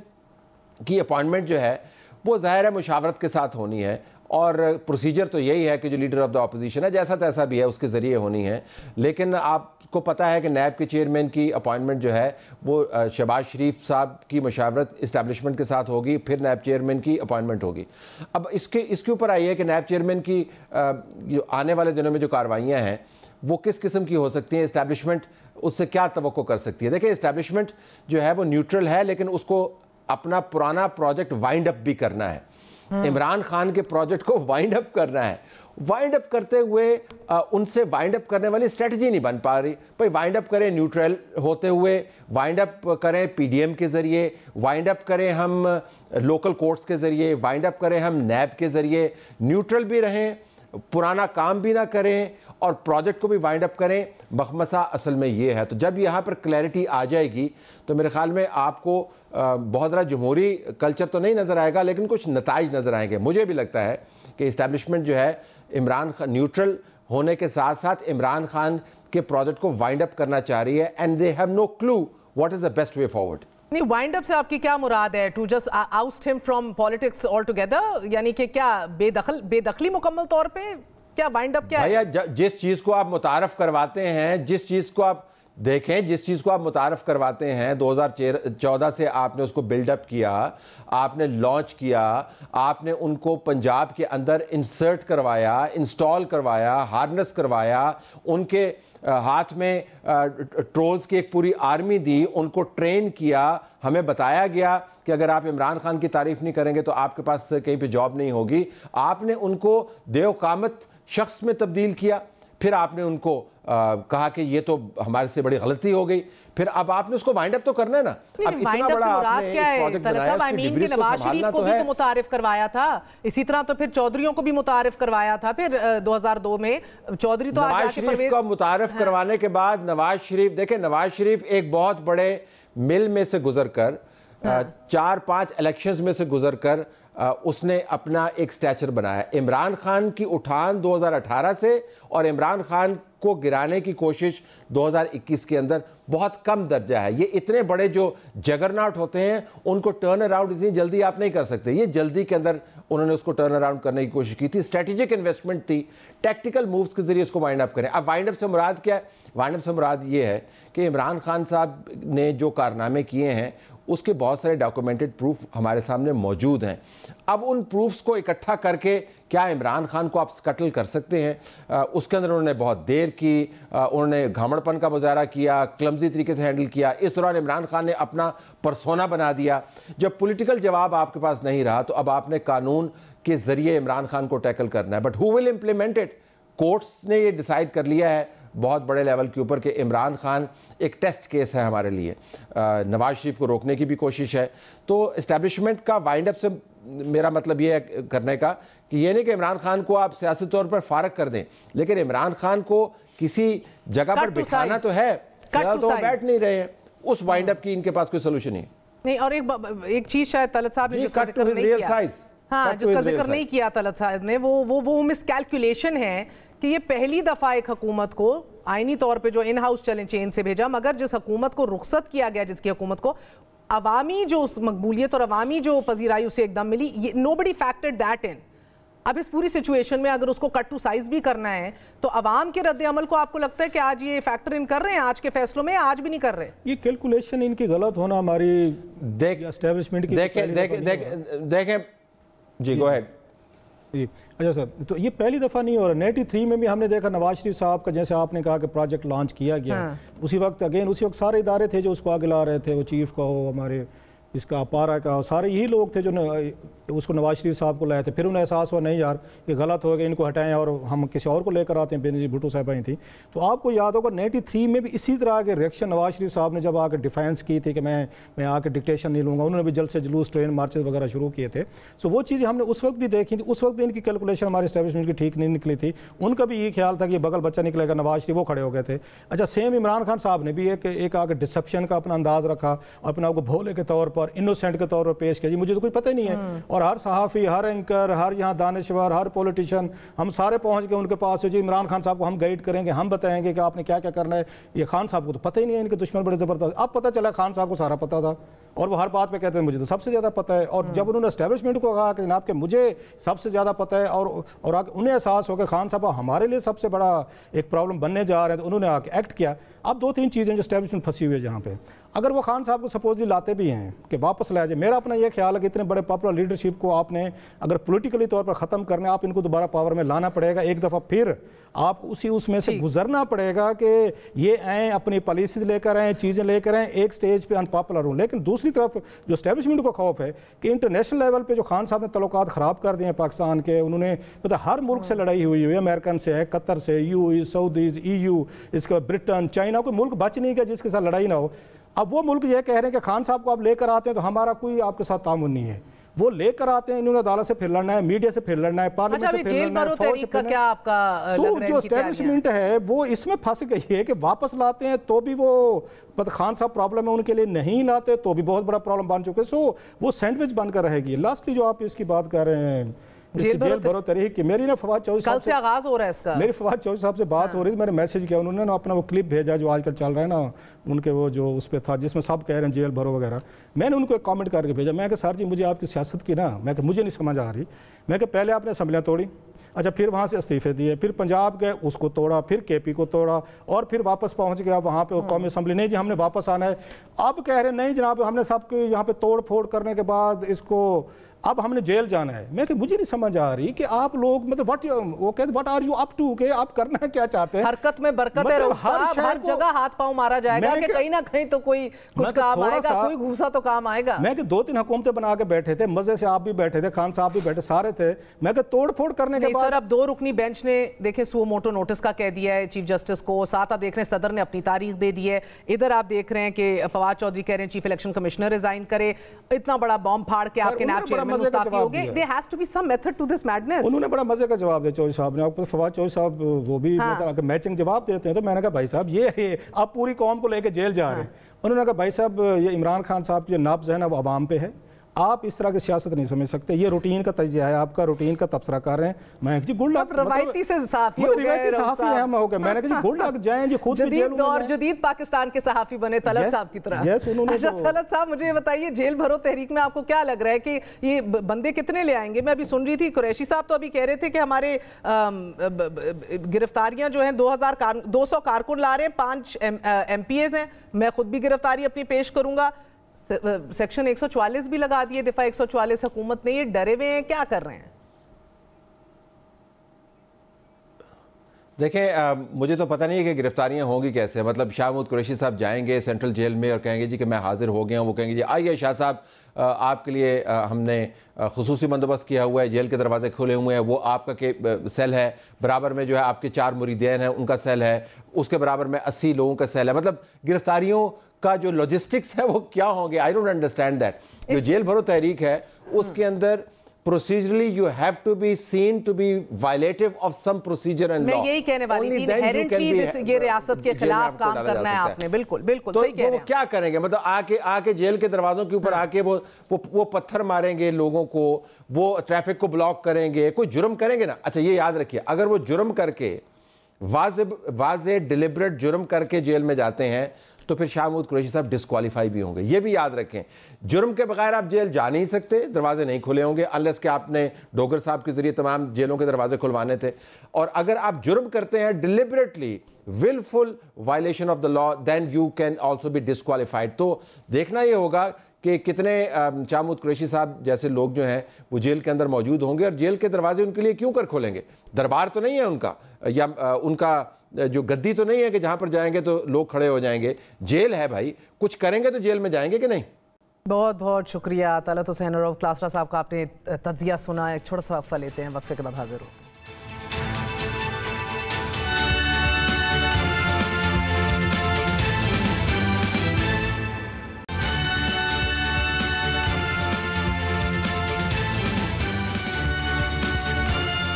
Speaker 5: کی اپوائنٹمنٹ جو ہے وہ ظاہر ہے مشاورت کے ساتھ ہونی ہے, اور پروسیجر تو یہی ہے کہ جو لیڈر آف دا اپوزیشن ہے جیسا تیسا بھی ہے اس کے ذریعے ہونی ہے. لیکن آپ کو پتہ ہے کہ نیب کے چیئرمین کی اپوائنٹمنٹ جو ہے وہ شہباز شریف صاحب کی مشاورت اسٹیبلشمنٹ کے ساتھ ہوگی, پھر نیب چیئرمین کی اپوائنٹمنٹ ہوگی. اب اس کے اوپر آئی ہے کہ نیب چیئرمین کی آنے والے دنوں میں جو کاروائیاں ہیں وہ کس قسم کی ہو سکتی ہیں, اسٹیبلشمنٹ اس سے کیا توقع کر سکتی ہے. دیکھیں اسٹیبلشمنٹ جو ہے وہ نیوٹرل ہے, لیکن اس کو اپنا پرانا پروجیکٹ وائنڈ اپ بھی کرنا ہے. عمران خان کے پروجیکٹ کو وائنڈ اپ کرنا ہے. وائنڈ اپ کرتے ہوئے ان سے وائنڈ اپ کرنے والی اسٹریٹجی نہیں بن پا رہی. بھائی وائنڈ اپ کریں نیوٹرل ہوتے ہوئے, وائنڈ اپ کریں پی ڈی ایم کے ذریعے, وائنڈ اپ کریں ہم لوکل کورٹس کے ذریعے, وائنڈ اپ کریں ہم نیب کے ذریعے. نیوٹرل بھی رہیں, پرانا کام بھی نہ کریں, اور پروجیکٹ کو بھی وائنڈ اپ کریں. مخمصہ اصل میں یہ ہے. تو جب یہاں پر کلیئرٹی آ جائے گی تو میرے خیال میں آپ کو بہت زیادہ جمہوری کلچر تو نہیں نظر آئے گا, لیکن کچھ نتائج نظر آئیں گے. مجھے بھی لگتا ہے کہ اسٹیبلشمنٹ جو ہے عمران خان نیوٹرل ہونے کے ساتھ ساتھ عمران خان کے پروجیکٹ کو وائنڈ اپ کرنا چاہ رہی ہے, and they have no kilo what is the best way forward.
Speaker 2: نہیں, وائنڈ اپ سے آپ کی کیا مراد ہے؟ ٹو جسٹ آؤسٹ ہم فرام پالیٹکس آل ٹوگیدر, یعنی کہ کیا بے دخلی مکمل طور پہ, کیا وائنڈ اپ کیا ہے؟
Speaker 5: جس چیز کو آپ متعارف کرواتے ہیں, جس چیز کو آپ دیکھیں, جس چیز کو آپ متعارف کرواتے ہیں 2014 سے آپ نے اس کو بلڈ اپ کیا, آپ نے لانچ کیا, آپ نے ان کو پنجاب کے اندر انسرٹ کروایا, انسٹال کروایا, ہارنس کروایا, ان کے ہاتھ میں ٹرولز کی ایک پوری آرمی دی, ان کو ٹرین کیا. ہمیں بتایا گیا کہ اگر آپ عمران خان کی تعریف نہیں کریں گے تو آپ کے پاس کہیں پہ جاب نہیں ہوگی. آپ نے ان کو دیو قامت شخص میں تبدیل کیا, پھر آپ نے ان کو کہا کہ یہ تو ہمارے سے بڑی غلطی ہو گئی، پھر اب آپ نے اس کو وائنڈ اپ تو کرنا ہے نا. اب اتنا بڑا آپ نے پروجیکٹ بنایا، اس کی ڈبریز کو سنبھالنا تو ہے.
Speaker 2: تو متعارف کروایا تھا اسی طرح، تو پھر چودھریوں کو بھی متعارف کروایا تھا پھر 2002 میں. چودھری تو
Speaker 5: نواز شریف کو متعارف کروانے کے بعد نواز شریف، دیکھیں نواز شریف ایک بہت بڑے مل میں سے گزر کر 4-5 الیکشنز میں سے گزر کر اس نے اپنا ایک سٹیچر بنایا. عمران خان کی اٹھان 2018 سے اور عمران خان کو گرانے کی کوشش 2021 کے اندر بہت کم درجہ ہے. یہ اتنے بڑے جو جگرناٹ ہوتے ہیں ان کو ٹرن اراؤنڈ اتنی جلدی آپ نہیں کر سکتے. یہ جلدی کے اندر انہوں نے اس کو ٹرن اراؤنڈ کرنے کی کوشش کی تھی. اسٹریٹجک انویسٹمنٹ تھی، ٹیکٹیکل مووز کے ذریعے اس کو وائنڈ اپ کریں. اب وائنڈ اپ سے مراد کیا ہے؟ وائنڈ اپ سے مراد یہ ہے کہ عمران خان صاحب نے جو کارنامے کیے ہیں اس کے بہت سارے ڈاکومنٹڈ پروف ہمارے سامنے موجود ہیں. اب ان پروفز کو اکٹھا کر کے کیا عمران خان کو آپ سکٹل کر سکتے ہیں؟ اس کے اندر انہوں نے بہت دیر کی، انہوں نے گھامڑ پن کا مظاہرہ کیا، کلمزی طریقے سے ہینڈل کیا. اس دوران عمران خان نے اپنا پرسونا بنا دیا. جب پولیٹیکل جواب آپ کے پاس نہیں رہا تو اب آپ نے قانون کے ذریعے عمران خان کو ٹیکل کرنا ہے. But who will implement it? Courts نے یہ ڈیسائیڈ کر لیا ہے بہت بڑے لیول کے اوپر کہ عمران خان ایک ٹیسٹ کیس ہے ہمارے لیے. نواز شریف کو روکنے کی بھی کوشش ہے. تو اسٹیبلشمنٹ کا وائنڈ اپ سے میرا مطلب یہ ہے کرنے کا کہ یہ نہیں کہ عمران خان کو آپ سیاسی طور پر فارغ کر دیں، لیکن عمران خان کو کسی جگہ پر بٹھانا تو ہے. تو بیٹھ نہیں رہے ہیں، اس وائنڈ اپ کی ان کے پاس کوئی سولوشن نہیں.
Speaker 2: اور ایک چیز شاید طلعت صاحب نے جس کا ذکر نہیں کیا، ہاں جس کا ذکر نہیں کیا طلعت صاحب نے، وہ مس کیلکولیشن ہے کہ یہ پہلی دفعہ ایک حکومت کو آئینی طور پہ جو ان ہاؤس چین سے بھیجا، مگر جس حکومت کو رخصت کیا گیا، جس کی حکومت کو عوامی جو مقبولیت اور عوامی جو پذیرائی اسے ایک دم ملی، nobody factored that in. اب اس پوری سچویشن میں اگر اس کو کٹ ٹو سائز بھی کرنا ہے تو عوام کے رد عمل کو آپ کو لگتا ہے کہ آج یہ فیکٹر ان کر رہے ہیں آج کے فیصلوں میں، آج بھی نہیں کر رہے؟
Speaker 6: یہ کیلکولیشن ان کی غلط ہونا ہماری اسٹیبلشمنٹ کی
Speaker 5: دیکھیں جی گو ہیڈ.
Speaker 6: اچھا سر، تو یہ پہلی دفعہ نہیں ہو رہا. 93 میں بھی ہم نے دیکھا نواز شریف صاحب کا، جیسے آپ نے کہا کہ پروجیکٹ لانچ کیا گیا، اسی وقت سارے ادارے تھے جو اس کو آگے لا رہے تھے، وہ چیف کا ہو، ہمارے اس کا پارا کا، سارے یہی لوگ تھے جو اس کو نواز شریف صاحب کو لائے تھے. پھر انہیں احساس ہوا نہیں یار یہ غلط ہو گیا، ان کو ہٹائیں اور ہم کسی اور کو لے کر آتے ہیں. بینظیر بھٹو صاحب آئی تھی. تو آپ کو یاد ہوگا 93 میں بھی اسی طرح کے ریئیکشن نواز شریف صاحب نے جب آ کے ڈیفینس کی تھی کہ میں آ کے ڈکٹیشن نہیں لوں گا. انہوں نے بھی جلد سے جلوس، ٹرین مارچز وغیرہ شروع کیے تھے. سو وہ چیزیں ہم نے اس وقت بھی دیکھی تھی. اس وقت بھی ان کی کیلکولیشن ہماری اسٹیبلشمنٹ کی ٹھیک نہیں نکلی تھی. ان کا بھی یہ خیال تھا کہ بغل بچہ نکلے گا. نواز شریف وہ کھڑے ہو گئے تھے. اچھا سیم عمران خان صاحب نے بھی ایک آ کے ڈسپشن کا اپنا انداز رکھا، اپنا آپ کو بھولے کے طور پر، انوسینٹ کے طور پر پیش کیا. جی مجھے تو کچھ پتہ ہی نہیں ہے. اور ہر صحافی، ہر اینکر، ہر یہاں دانشور، ہر پولیٹیشین، ہم سارے پہنچ گئے ان کے پاس. جی عمران خان صاحب کو ہم گائیڈ کریں گے، ہم بتائیں گے کہ آپ نے کیا کیا کرنا ہے. یہ خان صاحب کو تو پتہ ہی نہیں ہے، ان کے دشمن بڑے زبردست. اب پتہ چلا خان صاحب کو سارا پتہ تھا اور وہ ہر بات پہ کہتے ہیں مجھے تو سب سے زیادہ پتہ ہے. اور جب انہوں نے اسٹیبلشمنٹ کو کہا کہ جناب کہ مجھے سب سے زیادہ پتہ ہے اور انہیں احساس ہو کہ خان صاحب ہمارے لیے سب سے بڑا ایک پرابلم بننے جا رہے ہیں، تو انہوں نے آ کے ایکٹ کیا. اب 2-3 چیزیں جو اسٹیبلشمنٹ پھنسی ہوئی ہے جہاں پہ، اگر وہ خان صاحب کو سپوزلی لاتے بھی ہیں کہ واپس لائے جائے، میرا اپنا یہ خیال ہے کہ اتنے بڑے پاپولر لیڈرشپ کو آپ نے اگر پولیٹیکلی طور پر ختم کرنے، آپ ان کو دوبارہ پاور میں لانا پڑے گا. ایک دفعہ پھر آپ کو اس میں سے گزرنا پڑے گا کہ یہ آئیں اپنی پالیسیز لے کر آئیں، چیزیں لے کر آئیں، ایک سٹیج پہ انپاپولر ہوں. لیکن دوسری طرف جو اسٹیبلشمنٹ کو خوف ہے کہ انٹرنیشنل لیول پہ جو خان صاحب نے تعلقات خراب کر دیے ہیں پاکستان کے، انہوں نے ہر ملک سے لڑائی ہوئی ہے، امریکن سے ہے، قطر سے، سعودیز، EU، اس کے بعد برٹن، چائنا، کوئی ملک بچ نہیں گیا جس کے ساتھ لڑائی نہ ہو. اب وہ ملک یہ کہہ رہے ہیں کہ خان صاحب کو آپ لے کر آتے ہیں تو ہمارا کوئی آپ کے ساتھ تعاون نہیں ہے. وہ لے کر آتے ہیں، انہوں نے عدالت سے پھر لڑنا ہے، میڈیا سے پھر لڑنا ہے، پارلیمنٹ سے پھر لڑنا ہے، فوج سے پھر لڑنا ہے. جو اسٹیبلشمنٹ ہے وہ اس میں پھنس گئی ہے کہ واپس لاتے ہیں تو بھی وہ خان صاحب پرابلم ہے ان کے لیے، نہیں لاتے تو بھی بہت بڑا پرابلم بن چکے. سو وہ سینڈوچ بن کر رہے گی. لاسٹلی جو آپ اس کی بات کر رہے ہیں جیل بھرو تحریک کی، میری نا فواد چوہدری صاحب سے
Speaker 2: آغاز ہو رہا ہے اس کا،
Speaker 6: میری فواد چوہدری صاحب سے بات ہو رہی تھی. میں نے میسج کیا، انہوں نے اپنا وہ کلپ بھیجا جو آج کل چل رہا ہے نا ان کے، وہ جو اس پہ تھا جس میں سب کہہ رہے ہیں جیل بھرو وغیرہ. میں نے ان کو ایک کامنٹ کر کے بھیجا، میں کہ سر جی مجھے آپ کی سیاست کی نا، میں کہ مجھے نہیں سمجھ آ رہی. میں کہ پہلے آپ نے اسمبلیاں توڑی، اچھا پھر وہاں سے استعفے دیے، پھر پنجاب گئے اس کو توڑا، پھر KP کو توڑا، اور پھر واپس پہنچ گیا وہاں پہ قومی اسمبلی. نہیں جی ہم نے واپس آنا ہے. اب کہہ رہے نہیں جناب ہم نے سب کو یہاں پہ توڑ پھوڑ کرنے کے بعد اس کو اب ہم نے جیل جانا ہے. میں کہ مجھے نہیں سمجھ آ رہی کہ آپ لوگ مطلب وہ کہتے what are you up to کہ آپ کرنا کیا چاہتے ہیں.
Speaker 2: حرکت میں برکت ہے رؤوف صاحب, ہر جگہ ہاتھ پاؤں مارا جائے گا کہ کہیں نہ کہیں تو کوئی کچھ کام آئے گا, کوئی گھوسا تو کام آئے گا.
Speaker 6: میں کہ 2-3 حکومتیں بنا کے بیٹھے تھے, مزے سے آپ بھی بیٹھے تھے, خان صاحب بھی بیٹھے, سارے تھے. میں کہ توڑ پھوڑ کرنے کے بعد
Speaker 2: سر اب 2 رکنی بینچ نے دیکھیں سو موٹو نوٹس کا کہہ دیا ہے چیف جسٹس کو, ساتھ آپ دیکھ رہے ہیں صدر نے اپنی تاریخ دے دی ہے, ادھر آپ دیکھ رہے ہیں کہ فواد چودھری کہہ رہے ہیں چیف الیکشن کمشنر ریزائن کرے, اتنا بڑا بام پھاڑ کے آپ کے نیب چیئرمین مستعفی ہو گئے. there has to be some method to this madness.
Speaker 6: انہوں نے بڑا مزے کا جواب دیا چودھری صاحب نے. آپ کو فواد چودھری صاحب وہ بھی میچنگ جواب دیتے ہیں, تو میں نے کہا بھائی صاحب یہ آپ پوری قوم کو لے کے جیل جا رہے ہیں. انہوں نے کہا بھائی صاحب یہ عمران خان صاحب کی جو نبض ہے نا وہ عوام پہ ہے, آپ اس طرح کی سیاست نہیں سمجھ سکتے, یہ روٹین کا تجزیہ ہے, آپ کا روٹین کا تبصرہ کر رہے ہیں. میں جی گڈ لک,
Speaker 2: روایتی سے صحافی ہو گئے,
Speaker 6: میں نے کہا جی گڈ لک جائیں جی خود بھی جیل
Speaker 2: دور جدید پاکستان کے صحافی بنے طلعت صاحب کی طرح. اچھا طلعت صاحب مجھے یہ بتائیے جیل بھرو تحریک میں آپ کو کیا لگ رہا ہے کہ یہ بندے کتنے لے آئیں گے؟ میں ابھی سن رہی تھی قریشی صاحب تو ابھی کہہ رہے تھے کہ ہمارے گرفتاریاں جو ہیں 200 کارکن لا رہے ہیں, 5 ایم پی ایز ہیں, میں خود بھی گرفتاری اپنی پیش کروں گا. سیکشن 144 بھی لگا دیے دفعہ 144 حکومت نے, یہ ڈرے ہوئے ہیں, کیا کر رہے ہیں؟
Speaker 5: دیکھیں مجھے تو پتہ نہیں ہے کہ گرفتاریاں ہوں گی کیسے. مطلب شاہ محمود قریشی صاحب جائیں گے سینٹرل جیل میں اور کہیں گے جی کہ میں حاضر ہو گیا ہوں, وہ کہیں گے جی آئیے شاہ صاحب آپ کے لیے ہم نے خصوصی بندوبست کیا ہوا ہے, جیل کے دروازے کھلے ہوئے ہیں, وہ آپ کا سیل ہے, برابر میں جو ہے آپ کے 4 مریدین ہیں ان کا سیل ہے, اس کے برابر میں 80 لوگوں کا سیل ہے. مطلب گرفتاریوں کا جو لاجسٹکس ہے وہ کیا ہوں گے, آئی ڈونٹ انڈرسٹینڈ دیٹ. جو جیل بھرو تحریک ہے اس کے اندر procedurally you have to be seen to be violative of some procedure and law.
Speaker 2: میں یہی کہنے والی تھی, inherently یہ ریاست کے خلاف کام کرنا ہے آپ نے. بالکل بالکل صحیح کہہ رہے ہیں.
Speaker 5: وہ کیا کریں گے؟ مطلب آ کے جیل کے دروازوں کے اوپر آ کے وہ پتھر ماریں گے لوگوں کو, وہ ٹریفک کو بلاک کریں گے, کوئی جرم کریں گے نا. اچھا یہ یاد رکھیے, اگر وہ جرم کر کے واضح ڈیلیبریٹ جرم کر کے جیل میں جاتے ہیں تو پھر شاہ محمود قریشی صاحب ڈسکوالیفائی بھی ہوں گے. یہ بھی یاد رکھیں, جرم کے بغیر آپ جیل جا نہیں سکتے, دروازے نہیں کھلے ہوں گے انلیس کہ آپ نے ڈوگر صاحب کے ذریعے تمام جیلوں کے دروازے کھلوانے تھے. اور اگر آپ جرم کرتے ہیں deliberately willful violation of the law then you can also be disqualified. تو دیکھنا یہ ہوگا کہ کتنے شاہ محمود قریشی صاحب جیسے لوگ جو ہیں وہ جیل کے اندر موجود ہوں گے, اور جیل کے دروازے ان کے لیے کیوں کر کھولیں گے؟ دربار تو نہیں ہے ان کا, یا ان کا جو گدی تو نہیں ہے کہ جہاں پر جائیں گے تو لوگ کھڑے ہو جائیں گے. جیل ہے بھائی, کچھ کریں گے تو جیل میں جائیں گے کہ نہیں.
Speaker 2: بہت بہت شکریہ طلعت حسین رؤوف کلاسرا صاحب کا, آپ نے تجزیہ سنا. ایک چھوٹا سا وقفہ لیتے ہیں, وقفے کے بعد حاضر ہوں.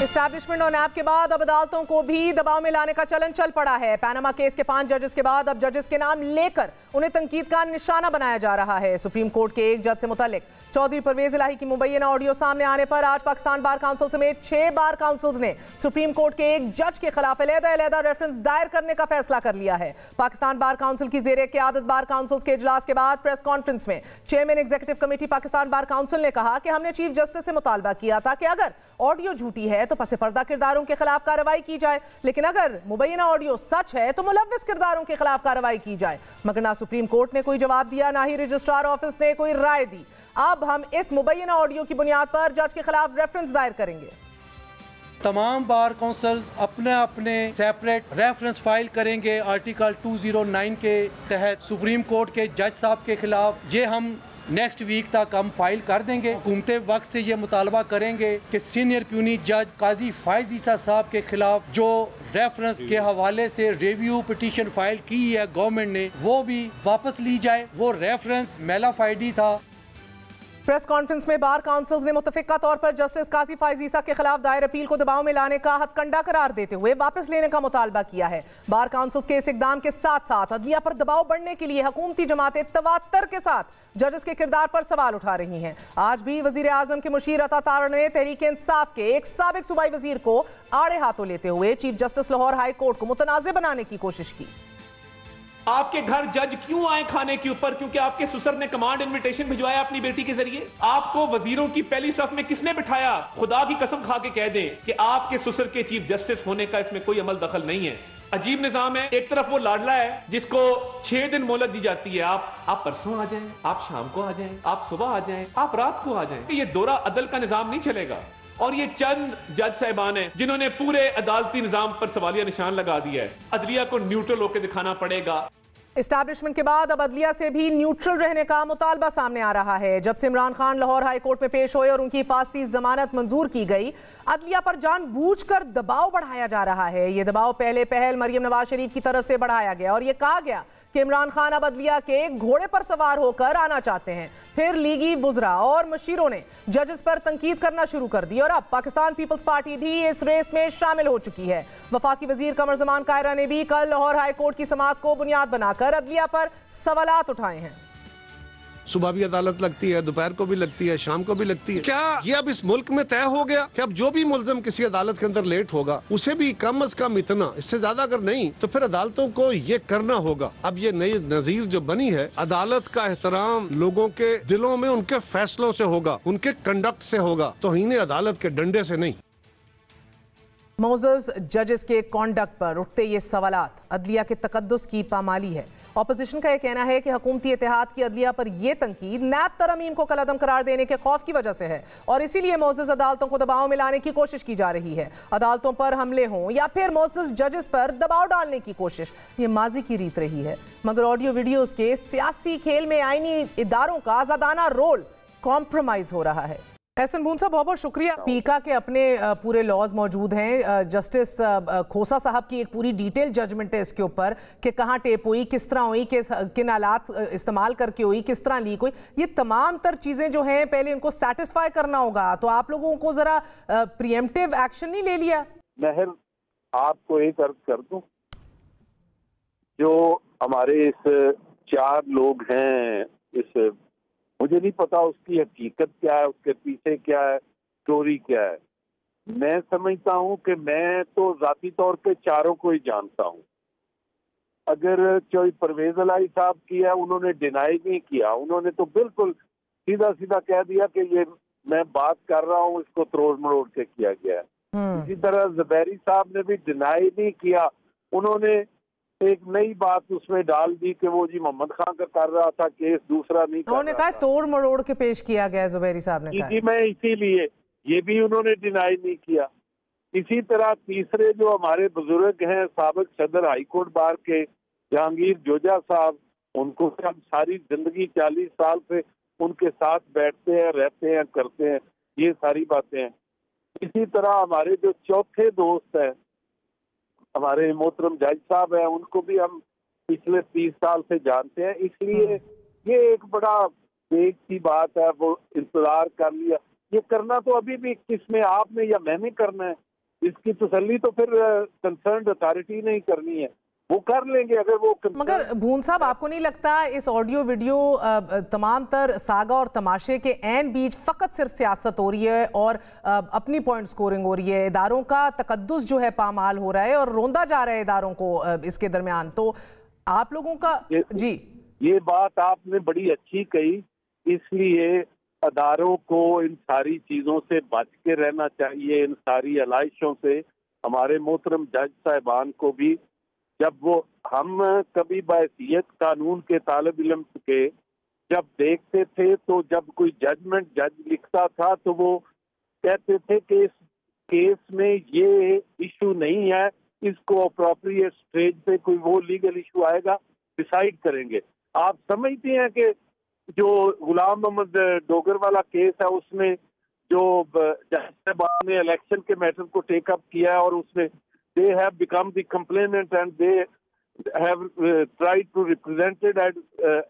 Speaker 2: اسٹیبلشمنٹ اور نیب کے بعد اب عدالتوں کو بھی دباؤ میں لانے کا چلن چل پڑا ہے. پیناما کیس کے 5 ججز کے بعد اب ججز کے نام لے کر انہیں تنقید کا نشانہ بنایا جا رہا ہے. سپریم کورٹ کے ایک جج سے متعلق چودھری پرویز الہی کی مبینہ آڈیو سامنے آنے پر آج پاکستان بار کاؤنسل سمیت 6 بار کاؤنسلز نے سپریم کورٹ کے ایک جج کے خلاف علیحدہ ریفرنس دائر کرنے کا فیصلہ کر لیا ہے. پاکستان بار کاؤنسل کی زیر قیادت بار کاؤنسلز کے اجلاس کے بعد پریس کانفرنس میں چیئرمین ایگزیکٹو کمیٹی پاکستان بار کاؤنسل نے کہا کہ ہم نے چیف جسٹس سے مطالبہ کیا تھا کہ اگر آڈیو جھوٹی ہے تو پس پردہ کرداروں کے خلاف کارروائی کی جائے, لیکن اگر مبینہ آڈیو سچ ہے تو ملوث کرداروں کے خلاف کارروائی کی جائے. مگر نہ سپریم کورٹ نے کوئی جواب دیا, نہ ہی رجسٹرار آفس نے کوئی رائے دی. اب ہم اس مبینہ آڈیو کی بنیاد پر جج کے خلاف ریفرنس دائر کریں گے.
Speaker 7: تمام بار کونسلز اپنے سیپریٹ ریفرنس فائل کریں گے آرٹیکل 209 کے تحت سپریم کورٹ کے جج صاحب کے خلاف. یہ ہم نیکسٹ ویک تک ہم فائل کر دیں گے. حکومت وقت سے یہ مطالبہ کریں گے کہ سینئر پیونی جج قاضی فائز عیسیٰ صاحب کے خلاف جو ریفرنس کے حوالے سے ریویو پٹیشن فائل کی ہے گورنمنٹ نے, وہ بھی واپس لی جائے. وہ ریفرنس میلا فائڈی تھا.
Speaker 2: پریس کانفرنس میں بار کاؤنسلز نے متفقہ طور پر جسٹس قاضی فائز عیسیٰ کے خلاف دائر اپیل کو دباؤ میں لانے کا ہتھ کنڈا قرار دیتے ہوئے واپس لینے کا مطالبہ کیا ہے. بار کاؤنسلز کے اس اقدام کے ساتھ ساتھ عدلیہ پر دباؤ بڑھنے کے لیے حکومتی جماعتیں تواتر کے ساتھ ججز کے کردار پر سوال اٹھا رہی ہیں. آج بھی وزیر اعظم کے مشیر عطا تارڑ نے تحریک انصاف کے ایک سابق صوبائی وزیر کو آڑے ہاتھوں لیتے ہوئے chief justice Lahore high court کو متنازع بنانے کی کوشش کی.
Speaker 8: آپ کے گھر جج کیوں آئے کھانے کے اوپر؟ کیونکہ آپ کے سسر نے کمانڈ انویٹیشن بھجوایا اپنی بیٹی کے ذریعے. آپ کو وزیروں کی پہلی صف میں کس نے بٹھایا؟ خدا کی قسم کھا کے کہہ دیں کہ آپ کے سسر کے چیف جسٹس ہونے کا اس میں کوئی عمل دخل نہیں ہے. عجیب نظام ہے. ایک طرف وہ لاڈلا ہے جس کو 6 دن مہلت دی جاتی ہے. آپ پرسوں آ جائیں, آپ شام کو آ جائیں, آپ صبح آ جائیں, آپ رات کو آ جائیں. یہ دورہ عدل کا نظام نہیں چلے گا. اور یہ چند جج صاحبان ہیں جنہوں نے پورے عدالتی نظام پر سوالیہ نشان لگا دیا ہے. عدلیہ کو نیوٹرل ہو کے دکھانا پڑے گا.
Speaker 2: اسٹیبلشمنٹ کے بعد اب عدلیہ سے بھی نیوٹرل رہنے کا مطالبہ سامنے آ رہا ہے. جب سے عمران خان لاہور ہائی کورٹ میں پیش ہوئے اور ان کی حفاظتی ضمانت منظور کی گئی, عدلیہ پر جان بوجھ کر دباؤ بڑھایا جا رہا ہے. یہ دباؤ پہلے پہل مریم نواز شریف کی طرف سے بڑھایا گیا اور یہ کہا گیا کہ عمران خان اب عدلیہ کے گھوڑے پر سوار ہو کر آنا چاہتے ہیں. پھر لیگی وزراء اور مشیروں نے ججز پر تنقید کرنا شروع کر دی اور اب پاکستان پیپلز پارٹی بھی اس ریس میں شامل ہو چکی ہے. وفاقی وزیر قمر زمان قاہرہ نے بھی کل لاہور ہائی کورٹ کی سماعت کو بنیاد بنا کر عدلیہ پر سوالات اٹھائے ہیں.
Speaker 9: صبح بھی عدالت لگتی ہے, دوپہر کو بھی لگتی ہے, شام کو بھی لگتی ہے. کیا یہ اب اس ملک میں طے ہو گیا کہ اب جو بھی ملزم کسی عدالت کے اندر لیٹ ہوگا اسے بھی کم از کم اتنا, اس سے زیادہ اگر نہیں تو پھر عدالتوں کو یہ کرنا ہوگا. اب یہ نئی نظیر جو بنی ہے, عدالت کا احترام لوگوں کے دلوں میں ان کے فیصلوں سے ہوگا, ان کے کنڈکٹ سے ہوگا, توہین عدالت کے ڈنڈے سے نہیں.
Speaker 2: معزز ججز کے کانڈکٹ پر اٹھتے یہ سوالات عدلیہ کے تقدس کی پامالی ہے. اپوزیشن کا یہ کہنا ہے کہ حکومتی اتحاد کی عدلیہ پر یہ تنقید نیب ترمیم کو کالعدم قرار دینے کے خوف کی وجہ سے ہے اور اسی لیے معزز عدالتوں کو دباؤ میں لانے کی کوشش کی جا رہی ہے. عدالتوں پر حملے ہوں یا پھر معزز ججز پر دباؤ ڈالنے کی کوشش, یہ ماضی کی ریت رہی ہے. مگر آڈیو ویڈیوز کے سیاسی کھیل میں آئینی اداروں کا آزادانہ رول کمپرومائز ہو رہا ہے. احسن بون صاحب بہت بہت شکریہ. پیکا کے اپنے پورے لاز موجود ہیں. جسٹس کھوسا صاحب کی ایک پوری ڈیٹیل ججمنٹ ہے اس کے اوپر کہ کہاں ٹیپ ہوئی, کس طرح ہوئی, کن آلات استعمال کر کے ہوئی, کس طرح لیک ہوئی. یہ تمام تر چیزیں جو ہیں پہلے ان کو سیٹسفائی کرنا ہوگا. تو آپ لوگوں کو ذرا پریمپٹیو ایکشن نہیں لے لیا؟
Speaker 10: مہر آپ کو ایک عرض کر دوں, جو ہمارے اس 4 لوگ ہیں, اس مجھے نہیں پتا اس کی حقیقت کیا ہے, اس کے پیچھے کیا ہے, اسٹوری کیا ہے. میں سمجھتا ہوں کہ میں تو ذاتی طور پہ 4 کو ہی جانتا ہوں. اگر چوئی پرویز الہی صاحب کیا, انہوں نے ڈینائی نہیں کیا, انہوں نے تو بالکل سیدھا سیدھا کہہ دیا کہ یہ میں بات کر رہا ہوں, اس کو تروڑ مروڑ کے کیا گیا ہے. اسی طرح زبیری صاحب نے بھی ڈینائی نہیں کیا, انہوں نے ایک نئی بات اس میں ڈال دی کہ وہ جی محمد خان کا کر رہا تھا کیس, دوسرا نہیں کر رہا. انہوں نے کہا
Speaker 2: توڑ مروڑ کے پیش کیا گیا, زبیری صاحب نے کہا.
Speaker 10: جی میں اسی لیے یہ بھی انہوں نے ڈینائی نہیں کیا. اسی طرح تیسرے جو ہمارے بزرگ ہیں, سابق صدر ہائی کورٹ بار کے جہانگیر جوجا صاحب, ان کو ہم ساری زندگی 40 سال سے ان کے ساتھ بیٹھتے ہیں, رہتے ہیں, کرتے ہیں, یہ ساری باتیں ہیں. اسی طرح ہمارے جو چوتھے دوست ہیں, ہمارے محترم جج صاحب ہیں, ان کو بھی ہم پچھلے 30 سال سے جانتے ہیں. اس لیے یہ ایک بڑا ایک سی بات ہے, وہ انتظار کر لیا. یہ کرنا تو ابھی بھی کس میں, آپ نے یا میں نے کرنا ہے. اس کی تسلی تو پھر کنسرنڈ اتھارٹی نہیں کرنی ہے, وہ کر لیں گے اگر وہ.
Speaker 2: مگر بھون صاحب آپ کو نہیں لگتا اس آڈیو ویڈیو تمام تر ساگا اور تماشے کے عین بیچ فقط صرف سیاست ہو رہی ہے اور اپنی پوائنٹ سکورنگ ہو رہی ہے, اداروں کا تقدس جو ہے پامال ہو رہا ہے اور روندا جا رہا ہے اداروں کو اس کے درمیان, تو آپ لوگوں کا جی
Speaker 10: یہ بات آپ نے بڑی اچھی کہی. اس لیے اداروں کو ان ساری چیزوں سے بچ کے رہنا چاہیے, ان ساری علائشوں سے. ہمارے محترم جج صاحبان کو بھی جب وہ ہم کبھی بحیثیت قانون کے طالب علم کے جب دیکھتے تھے تو جب کوئی ججمنٹ جج لکھتا تھا تو وہ کہتے تھے کہ اس کیس میں یہ ایشو نہیں ہے, اس کو اپروپریٹ اسٹیج پہ کوئی وہ لیگل ایشو آئے گا ڈیسائیڈ کریں گے. آپ سمجھتے ہیں کہ جو غلام محمد ڈوگر والا کیس ہے اس میں جو جج صاحبان نے الیکشن کے میٹر کو ٹیک اپ کیا ہے اور اس میں they have become the complainant and they have tried to represent it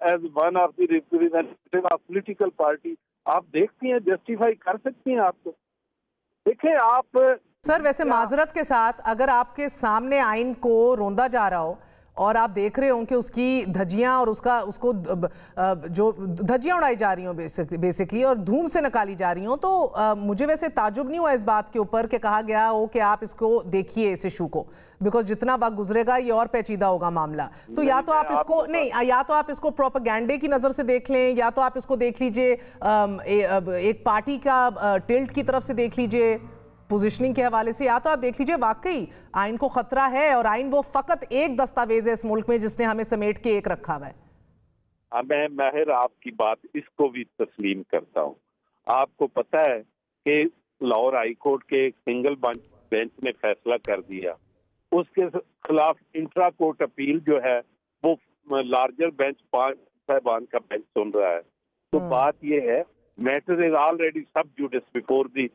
Speaker 10: as one of the representative of political party. آپ دیکھتی ہیں جسٹیفائی کر سکتی ہیں آپ کو. دیکھیں آپ
Speaker 2: سر ویسے معذرت کے ساتھ اگر آپ کے سامنے آئین کو روندا جا رہا ہو اور آپ دیکھ رہے ہوں کہ اس کی دھجیاں اور اس کو جو دھجیاں اڑائی جا رہی ہوں بیسکلی اور دھوم سے نکالی جا رہی ہوں، تو مجھے ویسے تعجب نہیں ہوا اس بات کے اوپر کہ کہا گیا ہو کہ آپ اس کو دیکھیے اس ایشو کو، بیکاز جتنا وقت گزرے گا یہ اور پیچیدہ ہوگا معاملہ. تو یا تو آپ اس کو نہیں، یا تو آپ اس کو پروپیگینڈے کی نظر سے دیکھ لیں، یا تو آپ اس کو دیکھ لیجئے ایک پارٹی کا ٹلٹ کی طرف سے دیکھ لیجئے پوزیشننگ کے حوالے سے، یا تو آپ دیکھ لیجئے واقعی آئین کو خطرہ ہے اور آئین وہ فقط ایک دستاویز ہے اس ملک میں جس نے ہمیں سمیٹ کے ایک رکھا ہوا ہے.
Speaker 10: میں ماہر آپ کی بات اس کو بھی تسلیم کرتا ہوں. آپ کو پتہ ہے کہ لاہور ہائی کورٹ کے ایک سنگل بینچ نے فیصلہ کر دیا، اس کے خلاف انٹرا کورٹ اپیل جو ہے وہ لارجر بینچ 5 صاحبان کا بینچ سن رہا ہے. تو بات یہ ہے matter is already sub judice before the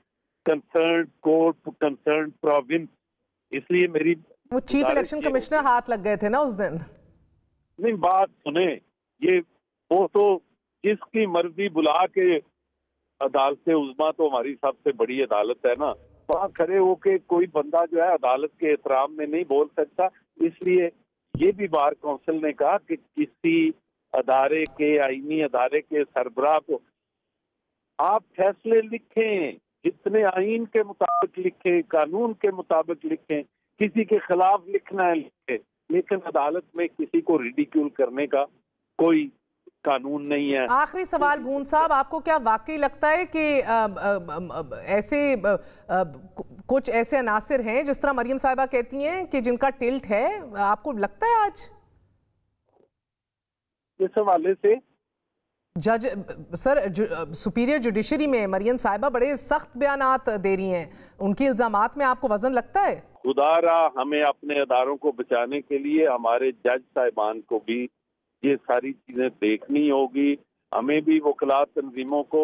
Speaker 10: concerned court concerned province. اس لیے میری
Speaker 2: وہ چیف الیکشن کمشنر ہاتھ لگ گئے تھے نا اس دن.
Speaker 10: نہیں بات سنیں، یہ وہ تو جس کی مرضی بلا کے عدالت عظمیٰ تو ہماری سب سے بڑی عدالت ہے نا، وہاں کھڑے ہو کے کوئی بندہ جو ہے عدالت کے احترام میں نہیں بول سکتا. اس لیے یہ بھی بار کونسل نے کہا کہ کسی ادارے کے آئینی ادارے کے سربراہ کو آپ فیصلے لکھیں، جتنے آئین کے مطابق لکھیں، قانون کے مطابق لکھیں، کسی کے خلاف لکھنا ہے لکھیں، لیکن عدالت میں کسی کو ریڈیکیول کرنے کا کوئی قانون نہیں ہے.
Speaker 2: آخری سوال بھون صاحب، آپ کو کیا واقعی لگتا ہے کہ ایسے کچھ ایسے عناصر ہیں جس طرح مریم صاحبہ کہتی ہیں کہ جن کا ٹلٹ ہے، آپ کو لگتا ہے آج
Speaker 10: اس حوالے سے
Speaker 2: جج سر سپیریئر جوڈیشری میں مریم صاحبہ بڑے سخت بیانات دے رہی ہیں، ان کی الزامات میں آپ کو وزن لگتا ہے؟
Speaker 10: خدا را ہمیں اپنے اداروں کو بچانے کے لیے ہمارے جج صاحبان کو بھی یہ ساری چیزیں دیکھنی ہوگی. ہمیں بھی وکلاء تنظیموں کو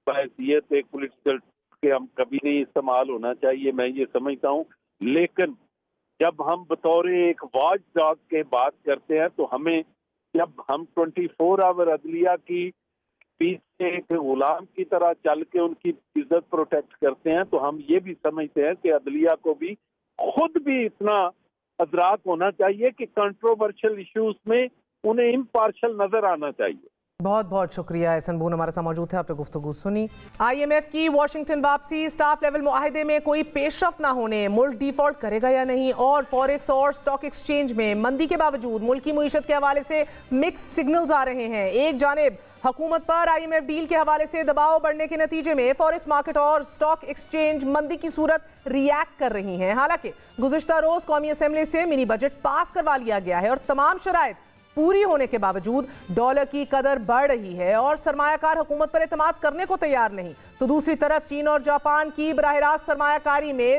Speaker 10: بحیثیت ایک پولیٹیکل کے ہم کبھی نہیں استعمال ہونا چاہیے، میں یہ سمجھتا ہوں. لیکن جب ہم بطور ایک واچ ڈاگ کے بات کرتے ہیں تو ہمیں، جب ہم 24 آور عدلیہ کی پیچھے ایک غلام کی طرح چل کے ان کی عزت پروٹیکٹ کرتے ہیں تو ہم یہ بھی سمجھتے ہیں کہ عدلیہ کو بھی خود بھی اتنا ادراک ہونا چاہیے کہ کنٹروورشل ایشوز میں انہیں امپارشل نظر آنا چاہیے.
Speaker 2: بہت بہت شکریہ. احسن بون ہمارے ساتھ موجود تھے، آپ نے گفتگو سنی. آئی ایم ایف کی واشنگٹن واپسی، سٹاف لیول معاہدے میں کوئی پیش رفت نہ ہونے، ملک ڈیفالٹ کرے گا یا نہیں، اور فوریکس اور سٹاک ایکسچینج میں مندی کے باوجود ملکی معیشت کے حوالے سے مکس سگنلز آ رہے ہیں. ایک جانب حکومت پر آئی ایم ایف ڈیل کے حوالے سے دباؤ بڑھنے کے نتیجے میں فوریکس مارکیٹ اور سٹاک ایکسچینج مندی کی صورت ریاکٹ کر رہی ہیں. حالانکہ گزشتہ روز قومی اسمبلی سے منی بجٹ پاس کروا لیا گیا ہے اور تمام شرائط پوری ہونے کے باوجود ڈالر کی قدر بڑھ رہی ہے اور سرمایہ کار حکومت پر اعتماد کرنے کو تیار نہیں. تو دوسری طرف چین اور جاپان کی براہ راست سرمایہ کاری میں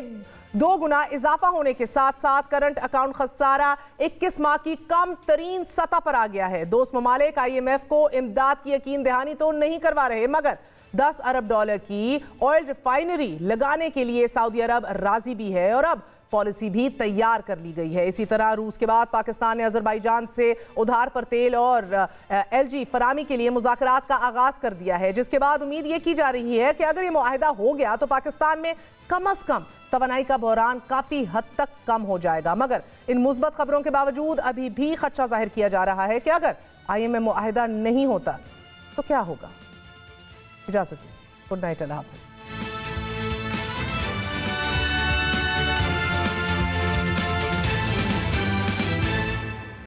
Speaker 2: 2 گنا اضافہ ہونے کے ساتھ ساتھ کرنٹ اکاؤنٹ خسارہ 21 ماہ کی کم ترین سطح پر آ گیا ہے. دوست ممالک آئی ایم ایف کو امداد کی یقین دہانی تو نہیں کروا رہے، مگر $10 ارب کی آئل ریفائنری لگانے کے لیے سعودی عرب راضی بھی ہے اور اب پالیسی بھی تیار کر لی گئی ہے. اسی طرح روس کے بعد پاکستان نے آذربائیجان سے ادھار پر تیل اور ایل جی فراہمی کے لیے مذاکرات کا آغاز کر دیا ہے، جس کے بعد امید یہ کی جا رہی ہے کہ اگر یہ معاہدہ ہو گیا تو پاکستان میں کم از کم توانائی کا بحران کافی حد تک کم ہو جائے گا. مگر ان مثبت خبروں کے باوجود ابھی بھی خدشہ ظاہر کیا جا رہا ہے کہ اگر آئی ایم ایف معاہدہ نہیں ہوتا تو کیا ہوگا. اجازت دیجیے. گڈ نائٹ، اللہ حافظ.